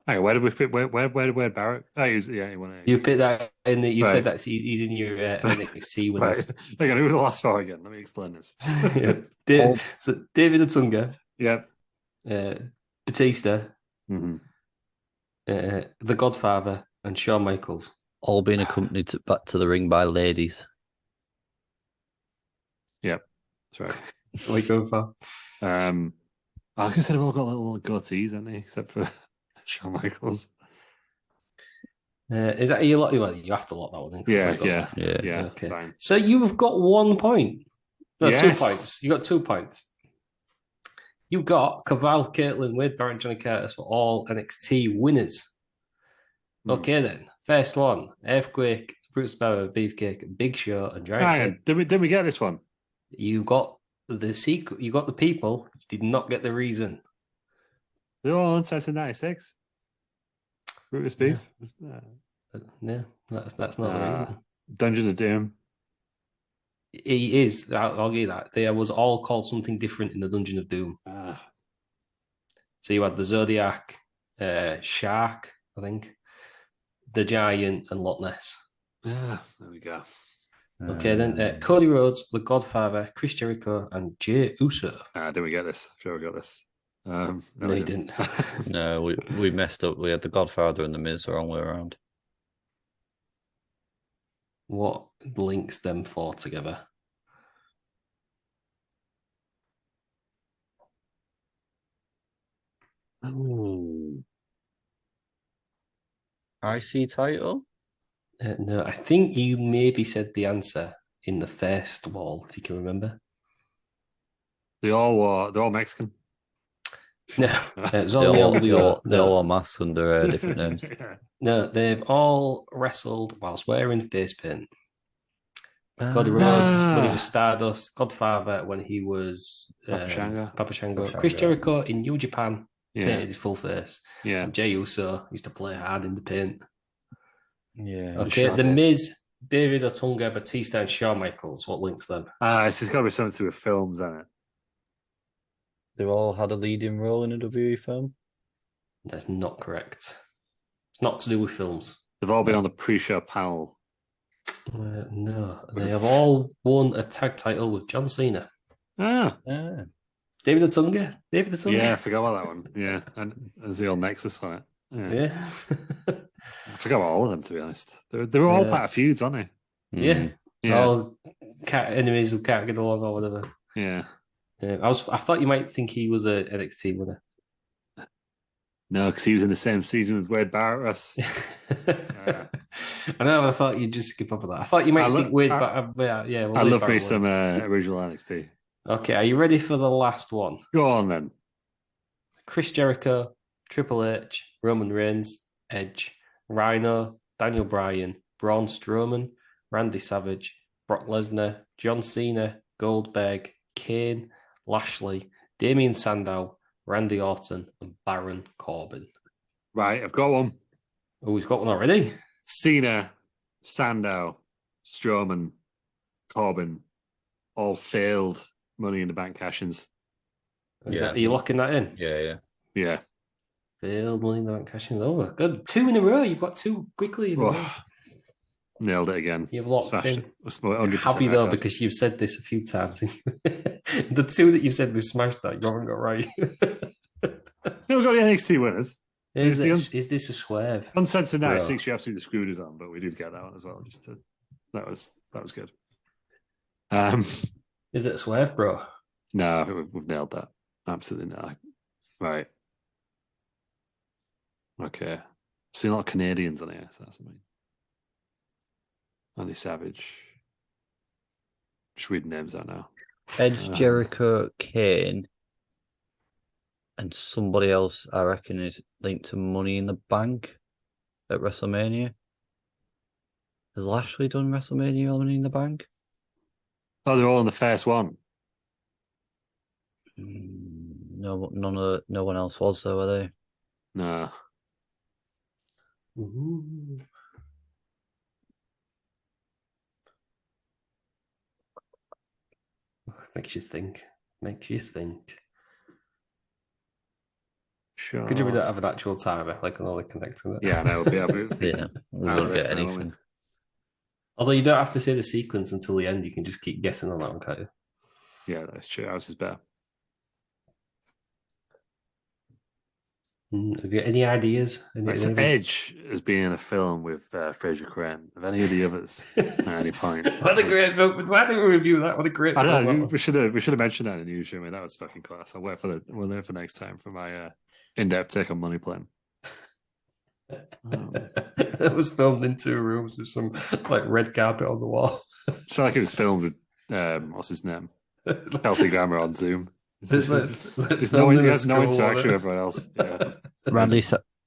Hang on, where did we pick? Where Barrett? Oh, he won it. You picked that in the. You said that he's in your NXT with us. Hang on, who were the last four again? Let me explain this. So David Otunga. Yep. Batista. Mm-hmm. The Godfather and Shawn Michaels. All being accompanied back to the ring by ladies. Yep, that's right. What are you going for? I was going to say they've all got little goatees, haven't they? Except for Shawn Michaels. Is that you lot? Well, you have to lock that one in. Yeah. Okay. Fine. So you've got 1 point. No, Yes. 2 points. You got 2 points. You got Caval, Caitlin, Wade Barrett, Johnny Curtis for all NXT winners. Okay, then. First one: Earthquake, Bruce Barrow, Beefcake, Big Show, and Giant. Did we get this one? You got the secret. You got the people. You did not get the reason. They're all on set in '96. Brutus Beef. No, that's not the reason. Dungeon of Doom. He is. I'll give you that. They was all called something different in the Dungeon of Doom. So you had the Zodiac, Shark, I think, the Giant, and Loch Ness. There we go. Okay, then Cody Rhodes, The Godfather, Chris Jericho, and Jey Uso. Did we get this? Sure, we got this. No, you didn't. No, we messed up. We had the Godfather and the Miz the wrong way around. What links them four together? IC title? No, I think you maybe said the answer in the first wall, if you can remember. They're all Mexican. No, it's all they all are masks under different names. No, they've all wrestled whilst wearing face paint. Cody Rhodes when he was Stardust, Godfather when he was Papa Shango. Chris Jericho in New Japan painted his full face. Yeah. And Jey Uso used to play hard in the paint. Yeah. Okay, The Miz, David Otunga, Batista, and Shawn Michaels. What links them? This has got to be something to do with films, hasn't it? They've all had a leading role in a WWE film? That's not correct. It's not to do with films. They've all been on the pre-show panel. No, they have all won a tag title with John Cena. Ah. David Otunga. David Otunga. Yeah, I forgot about that one. Yeah, and there's the old Nexus on it. Yeah. Yeah. I forgot about all of them, to be honest. They were all Yeah. part of feuds, aren't they? Yeah. Yeah. All enemies who can't get along or whatever. Yeah. Yeah. I thought you might think he was a NXT winner. No, because he was in the same season as Wade Barrett Russ. I know, but I thought you'd just skip over that. I thought you might think Wade, but yeah. Well, I Wade love me Barrett some won. original NXT. Okay, are you ready for the last one? Go on then. Chris Jericho, Triple H, Roman Reigns, Edge, Rhino, Daniel Bryan, Braun Strowman, Randy Savage, Brock Lesnar, John Cena, Goldberg, Kane, Lashley, Damian Sandow, Randy Orton, and Baron Corbin. Right, I've got one. Oh, he's got one already. Cena, Sandow, Strowman, Corbin, all failed Money in the Bank cash-ins. Are you locking that in? Yeah. Failed Money in the Bank cash-ins. Oh, good. 2 in a row. You've got 2 quickly in a row. Nailed it again. You've locked Smashed in. it. Have you though? Because you've said this a few times. The 2 that you said we smashed that you haven't got right. No, we've got the NXT winners. Is this a swerve? Uncensored Bro. 96, you absolutely screwed us on, but we did get that one as well. That was good. Is it a swerve, bro? No, I think we've nailed that. Absolutely not. Right. Okay. Seen a lot of Canadians on here, so that's something. Andy Savage. Just reading names out now. Edge, Jericho, Kane, and somebody else I reckon is linked to Money in the Bank at WrestleMania. Has Lashley done WrestleMania Money in the Bank? Oh, they're all in the first one. No, no one else was though, were they? No. Ooh. Makes you think. Sure. Could you not have an actual timer, like an only connecting it? Yeah, no, we'll be Yeah, we won't get anything. Although you don't have to say the sequence until the end, you can just keep guessing on that one, can't you? Yeah, that's true. Ours is better. Have you any ideas? So Edge has been in a film with Fraser Crane. Have any of the others at any point? What a great film! Why didn't we review that? What a great I film! don't know. We should have mentioned that in the news show. I mean, that was fucking class. We'll wait for next time for my in-depth take on Money Plan. It was filmed in 2 rooms with some like red carpet on the wall. It's like it was filmed with what's his name, Kelsey Grammer on Zoom. There's no interaction with everyone else. Yeah.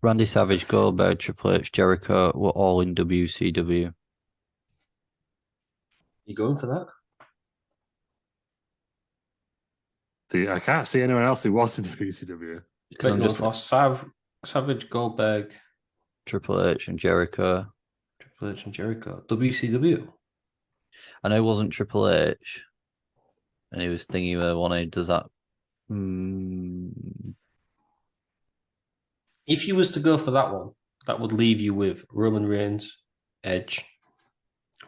Randy Savage, Goldberg, Triple H, Jericho were all in WCW. You going for that? I can't see anyone else who was in WCW. I'm just for Savage, Goldberg, Triple H and Jericho. WCW. I know it wasn't Triple H, and he was thinking where one does that. If you was to go for that one, that would leave you with Roman Reigns, Edge,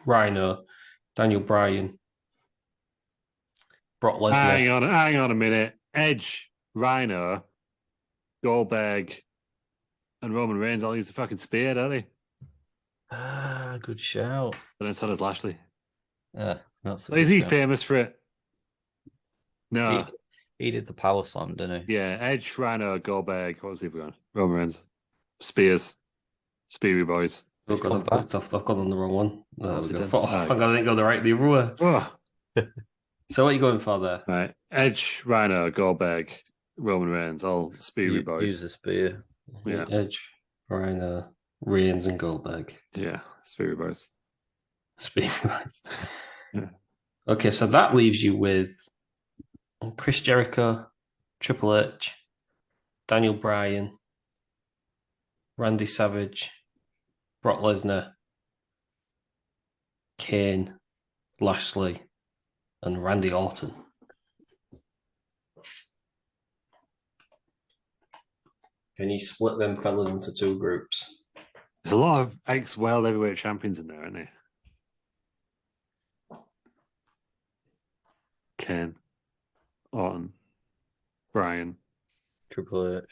Rhino, Daniel Bryan, Brock Lesnar. Hang on a minute. Edge, Rhino, Goldberg, and Roman Reigns all use the fucking spear, don't they? Ah, good shout. But then so does Lashley. Yeah, is he famous for it? No. He did the power slam, didn't he? Yeah, Edge, Rhino, Goldberg. What was the other one? Roman Reigns. Spears. Speary boys. Oh God, I've gone on the wrong one. I didn't go the right the other way. Oh. So what are you going for there? Right. Edge, Rhino, Goldberg, Roman Reigns, all speary boys. Use the spear. Yeah. Edge, Rhino, Reigns, and Goldberg. Yeah, speary boys. Yeah. Okay, so that leaves you with Chris Jericho, Triple H, Daniel Bryan, Randy Savage, Brock Lesnar, Kane, Lashley, and Randy Orton. Can you split them fellas into 2 groups? There's a lot of ex-world heavyweight champions in there, aren't there? Kane, Orton, Bryan, Triple H,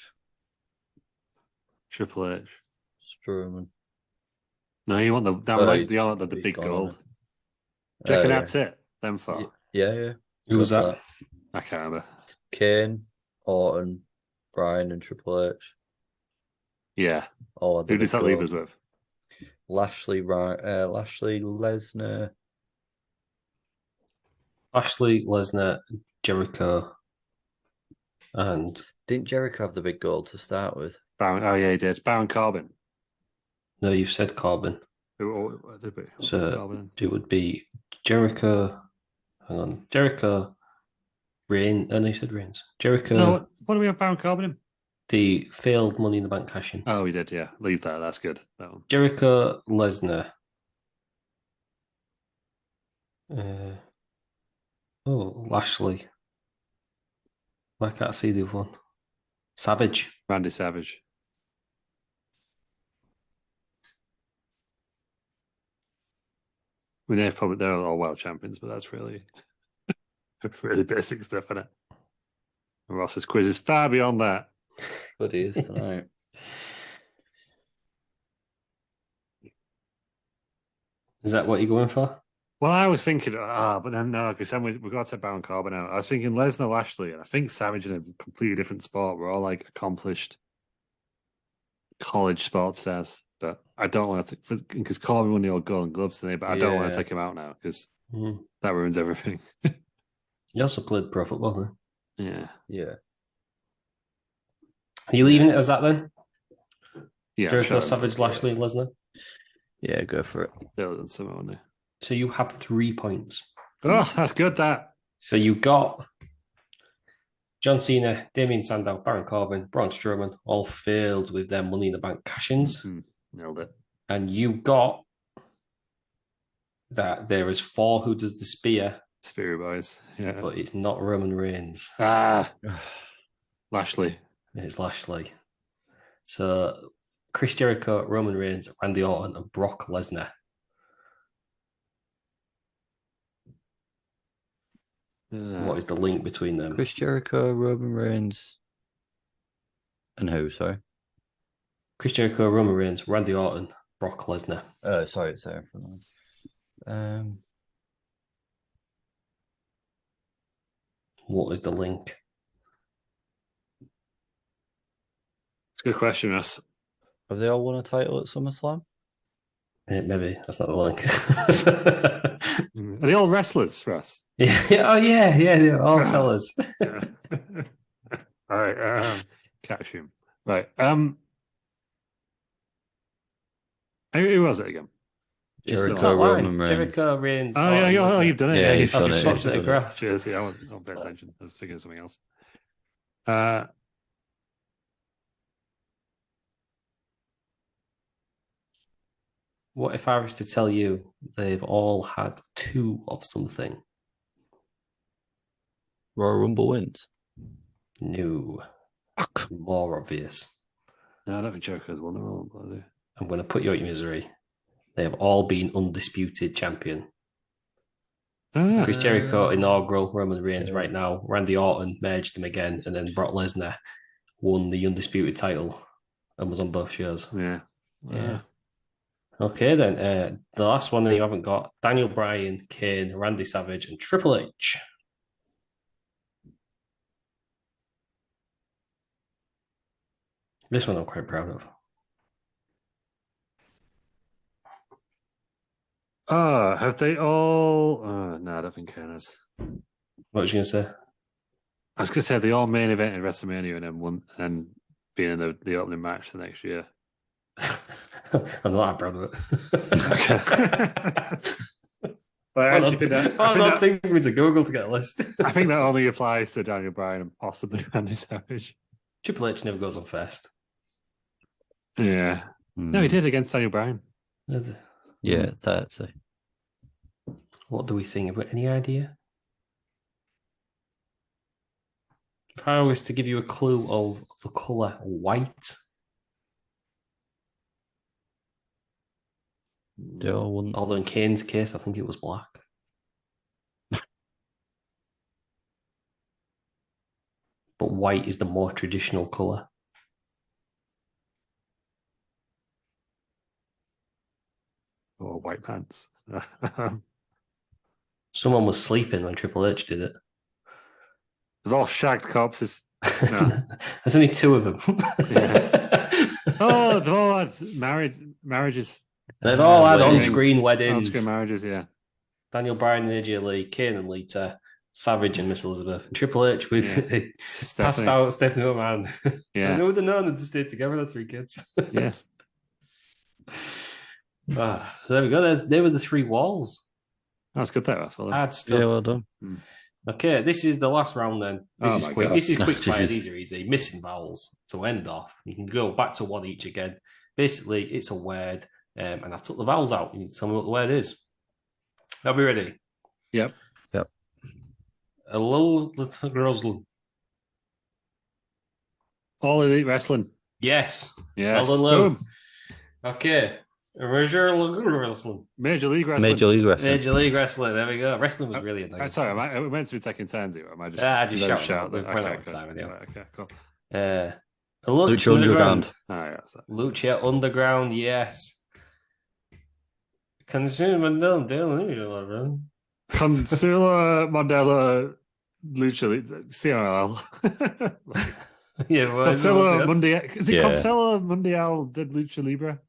Triple H. Strowman. No, you want the He's big gone, gold. hasn't Do you reckon yeah. that's it? Them four? Yeah. Who was Go for that? I can't remember. Kane, Orton, Bryan, and Triple H. Yeah. Oh, Who does that leave us with? Lashley, Lesnar. Lashley, Lesnar, Jericho, and Didn't Jericho have the big goal to start with? Baron. Oh yeah, he did. Baron Corbin. no, you've said Corbin. Who did we? What was So Corbin? it would be Jericho. Hang on, Jericho, Reigns. Oh, no, you said Reigns. Jericho, No, what do we have Baron Corbin in? the failed Money in the Bank cash in. Oh, we did. Yeah, leave that. That's good. That one. Jericho, Lesnar. Lashley. Why can't I see the other one? Savage. Randy Savage. I mean, they're all world champions, but that's really really basic stuff, isn't it? Ross's quiz is far beyond that. But he is tonight. Is that what you're going for? Well, I was thinking, but then no, because then we got to Baron Corbin out. I was thinking Lesnar, Lashley, and I think Savage in a completely different sport. We're all like accomplished college sports stars, but I don't want to because Corbin won the old Golden Gloves today, but I don't want to take him out now because that ruins everything. You also played pro football, huh? Yeah. Are you leaving it as that then? Yeah. Jericho, Savage, Lashley, and Lesnar? Yeah, go for it. They'll done something, won't they? So you have 3 points. Oh, that's good, that. So you got John Cena, Damien Sandow, Baron Corbin, Braun Strowman, all failed with their Money in the Bank cash-ins. Nailed it. And you got that there is 4 who does the spear. Spear Boys. Yeah. But it's not Roman Reigns. Lashley. It's Lashley. So Chris Jericho, Roman Reigns, Randy Orton, and Brock Lesnar. What is the link between them? Chris Jericho, Roman Reigns, and who? Sorry, Chris Jericho, Roman Reigns, Randy Orton, Brock Lesnar. Sorry. What is the link? It's a good question, Russ. Have they all won a title at SummerSlam? Maybe that's not the link. Are they all wrestlers, Russ? Yeah. Oh yeah. They're all fellas. All right. Catch him. Right. Who was it again? Jericho, Roman Reigns. Jericho, Reigns. Oh yeah, you've done it. Yeah, you've done it. Swapped it across. Cheers. Yeah, I won't pay attention. I was thinking of something else. What if I was to tell you they've all had 2 of something? Royal Rumble wins. No. More obvious. No, I don't think Jericho's won the Royal Rumble. I'm going to put you out your misery. They have all been undisputed champion. Chris Jericho, inaugural, Roman Reigns right now. Randy Orton merged them again, and then Brock Lesnar won the undisputed title and was on both shows. Yeah. Okay, then. The last one that you haven't got, Daniel Bryan, Kane, Randy Savage, and Triple H. This one I'm quite proud of. Have they all? No, I don't think Kane has. What was you going to say? I was going to say they all main event in WrestleMania and then won and being in the opening match the next year. I'm not that proud of it. Well, I'm not thinking for me to Google to get a list. I think that only applies to Daniel Bryan and possibly Randy Savage. Triple H never goes on first. Yeah. No, he did against Daniel Bryan. Yeah, that's it. What do we think about any idea? If I was to give you a clue of the colour white, they all won. although in Kane's case, I think it was black. but white is the more traditional colour. Or white pants. Someone was sleeping when Triple H did it. They're all shagged corpses. No. There's only 2 of them. Oh, they've all had marriages. They've all had weddings. on-screen weddings. On-screen marriages, yeah. Daniel Bryan and AJ Lee, Kane and Lita, Savage and Miss Elizabeth, and Triple H with passed out Stephanie McMahon. Yeah. I know they're known to stay together, the 3 kids. Yeah. So there we go. They were the 3 walls. That's good there, that's well. Hard stuff. Yeah, well done. Okay, this is the last round then. This is quick. God. This is quick fire. These are easy. Missing vowels to end off. You can go back to 1 each again. Basically, it's a word, and I took the vowels out. You need to tell me what the word is. Are we ready? Yep. Hello, little Roslyn. All Elite Wrestling. Yes. Yes. Boom. Okay. Major League Wrestling. Major League Wrestling. Major League Wrestling. Major League Wrestling. There we go. Wrestling was really annoying. Sorry, am I meant to be taking turns here? Or am I just? I just shout. Then? We're out of time. Okay, cool. Lucha Underground. Oh, yeah, Lucha Underground. Yes. Consumer Mandela. Consuela Mandela Lucha CRL. Yeah, Consuela Mundial. Is it Yeah. Consuela Mundial de Lucha Libre?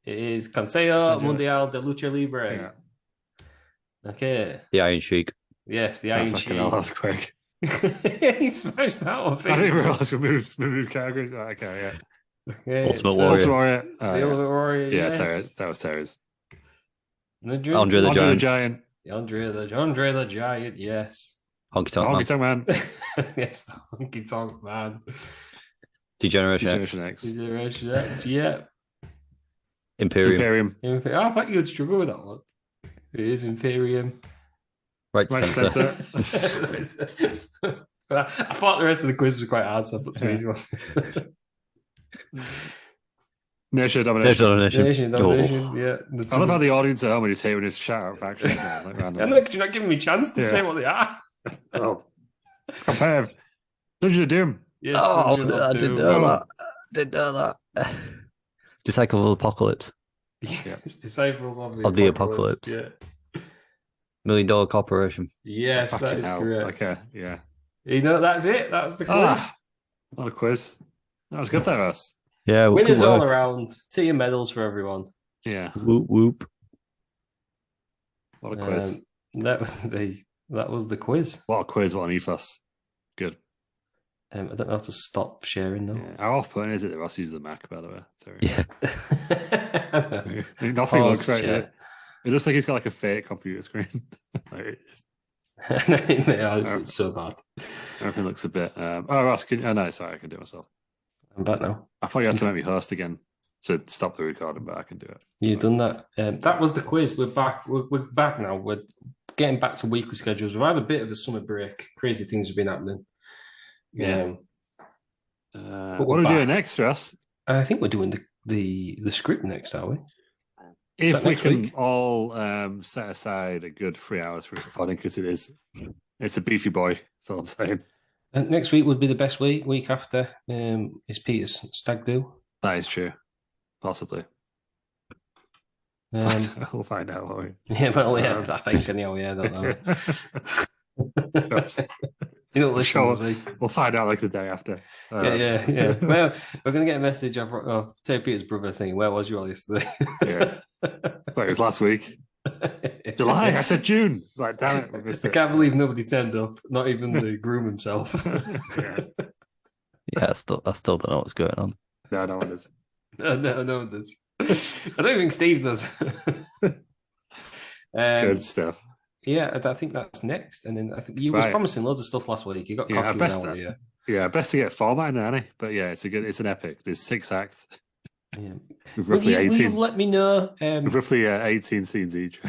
It is Consejo Mundial de Lucha Libre. Yeah. Okay. The Iron Sheik. Yes, the Iron Sheik. That was quick. He smashed that one. I didn't realize we moved categories. Okay, yeah. Okay. Ultimate Warrior. Warrior. The Ultimate Warrior. Yeah, Yes. that was Terry's. Andre the Giant. Andre the Giant. Yes. Honky Tonk Man. Honky Tonk Man. Yes, the Honky Tonk Man. Degeneration X. Generation X. Generation X. Yeah. Imperium. I thought you'd struggle with that one. It is Imperium. Right Right center. center. I thought the rest of the quiz was quite hard, so I thought some easy ones. Nation Domination. Nation Domination, yeah. I love how the audience at home is hearing his shout out factions. Like Yeah, look, you're not giving me a chance to say what they are. Oh, it's competitive. Dungeon of Doom. Yes, Oh, Dungeon of I didn't Doom. know that. Didn't know that. Disciple of Apocalypse. Yes, Disciples of the Apocalypse. Yeah. $1 Million Corporation. Yes, that Fucking is hell. correct. Okay, yeah. You know, that's it. That's the quiz. What a quiz. That was good there, Russ. Yeah, Winners good all work. around. Tea and medals for everyone. Yeah. Whoop whoop. What a quiz. That was the quiz. What a quiz. What an ethos. Good. I don't know how to stop sharing though. Yeah. How off-putting is it that Ross uses the Mac, by the way? Sorry. Yeah. Nothing looks right. Yeah. It looks like he's got like a fake computer screen. It's so bad. Everything looks a bit. Ross, no, sorry, I can do it myself. I'm back now. I thought you had to make me host again to stop the recording, but I can do it. You've done that. That was the quiz. We're back. We're back now. We're getting back to weekly schedules. We've had a bit of a summer break. Crazy things have been happening. Yeah. But What are we back. doing next, Russ? I think we're doing the script next, are we? If we next can week? all set aside a good 3 hours for recording, because it's a beefy boy. That's all I'm saying. Next week would be the best week. Week after is Peter's stag do. That is true. Possibly. We'll find out, won't we? Yeah, well, yeah, I think anyhow. Yeah, I don't know. You don't listen, does he? We'll find out like the day after. Yeah. Well, we're going to get a message of Terry Peter's brother saying, "Where was you all yesterday?" Yeah. It's like it was last week. July. I said June. Like, damn it. We missed I it. can't believe nobody turned up, not even the groom himself. Yeah. Yeah, I still don't know what's going on. No, no one is. No one does. I don't think Steve does. Good stuff. Yeah, I think that's next. And then I think you was Right. promising loads of stuff last week. You got Yeah, cocky best now, that. yeah. Yeah, best to get format in there, but yeah, it's an epic. There's 6 acts Yeah. with Will roughly you 18. let me know? With roughly 18 scenes each.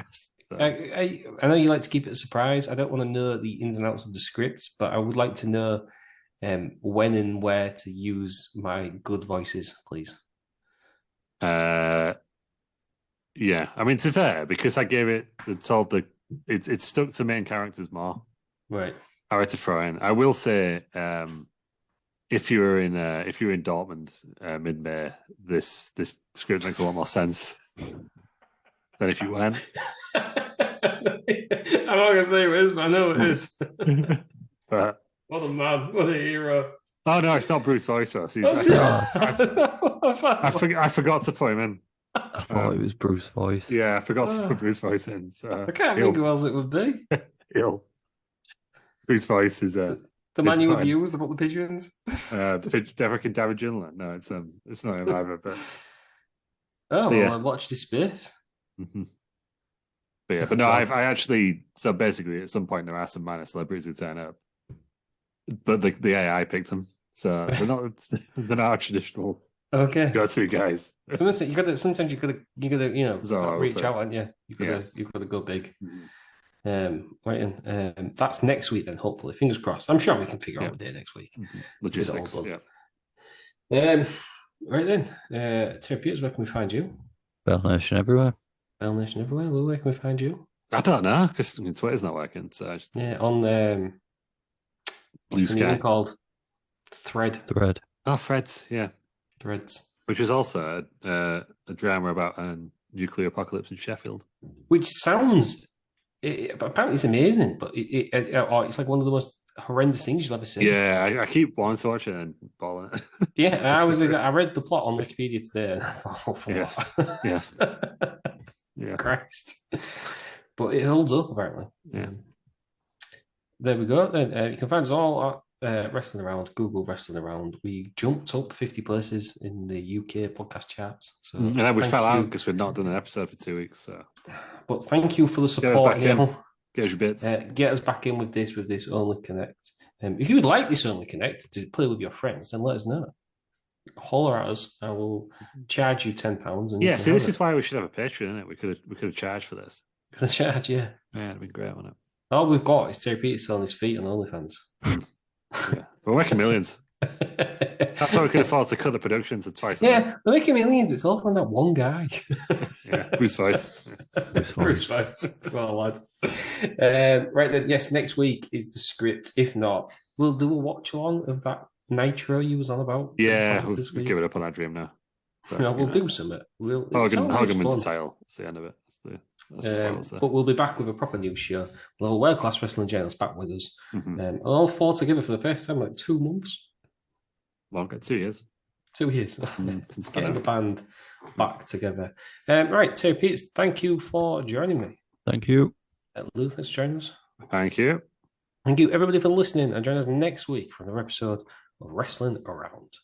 So, I know you like to keep it a surprise. I don't want to know the ins and outs of the scripts, but I would like to know when and where to use my good voices, please. yeah, I mean, to be fair, because I gave it, it's stuck to main characters more. Right. All right, to throw in. I will say, if you were in Dortmund mid-May, this script makes a lot more sense than if you weren't. I'm not gonna say who it is, but I know it is. But, What a man! What a hero! oh no, it's not Bruce Voice. I forgot to put him in. I thought it was Bruce Voice. Yeah, I forgot to put Bruce Voice in. So I can't think who else it would be. Bruce Voice is The man you abused about the pigeons. Derek and David Gillen. No, it's not him either. But I watched his space. Mm-hmm. But no, I actually. So basically, at some point there are some minor celebrities who turn up, but the AI picked them, so they're not traditional. Okay, go-to guys. Sometimes you gotta reach out, aren't you? You gotta go big. Mm-hmm. That's next week then. Hopefully, fingers crossed. I'm sure we can figure out a day next week. Mm-hmm. Logistics. Right then, Terry Peters, where can we find you? Bell Nation everywhere. Bell Nation everywhere. Lou, where can we find you? I don't know because Twitter's not working. So on Blue Sky called Thread. Oh, Threads, yeah. Threads. Which is also a drama about a nuclear apocalypse in Sheffield. Which sounds, apparently it's amazing, but it's like one of the most horrendous things you'll ever see. Yeah, I keep wanting to watch it and balling it. Yeah, I read the plot on Wikipedia today. And I thought, yeah. Christ. But it holds up, apparently. Yeah. There we go. Then you can find us all at Wrestling Around. Google Wrestling Around. We jumped up 50 places in the UK podcast charts. So and then we fell out because we've not done an episode for 2 weeks. So, but thank you for the support. Get us your bits. Get us back in with this Only Connect. If you would like this Only Connect to play with your friends, then let us know. Holler at us. I will charge you £10. And yeah, see, this is why we should have a Patreon, isn't it? We could have charged for this. Could have charged, yeah. Yeah, it'd be great, wouldn't it? All we've got is Terry Peters selling his feet on OnlyFans. Yeah, we're making millions. That's why we can afford to cut the production to twice. Yeah, we're making millions. It's all from that one guy. Yeah, Bruce Voice. Bruce Voice. Well, lad. Right then, yes, next week is the script. If not, we'll do a watch along of that Nitro you was on about. Yeah, we'll give it up on our dream now. But, we'll do something. Hogan wins the title. That's the end of it. But we'll be back with a proper news show. We'll have a world-class wrestling journalist back with us. Mm-hmm. All four together for the first time, like 2 months. Longer, 2 years. 2 years. Since getting the band back together. Right, Terry Peters, thank you for joining me. Thank you. Lew, thanks for joining us. Thank you. Thank you, everybody, for listening, and join us next week for another episode of Wrestling Around.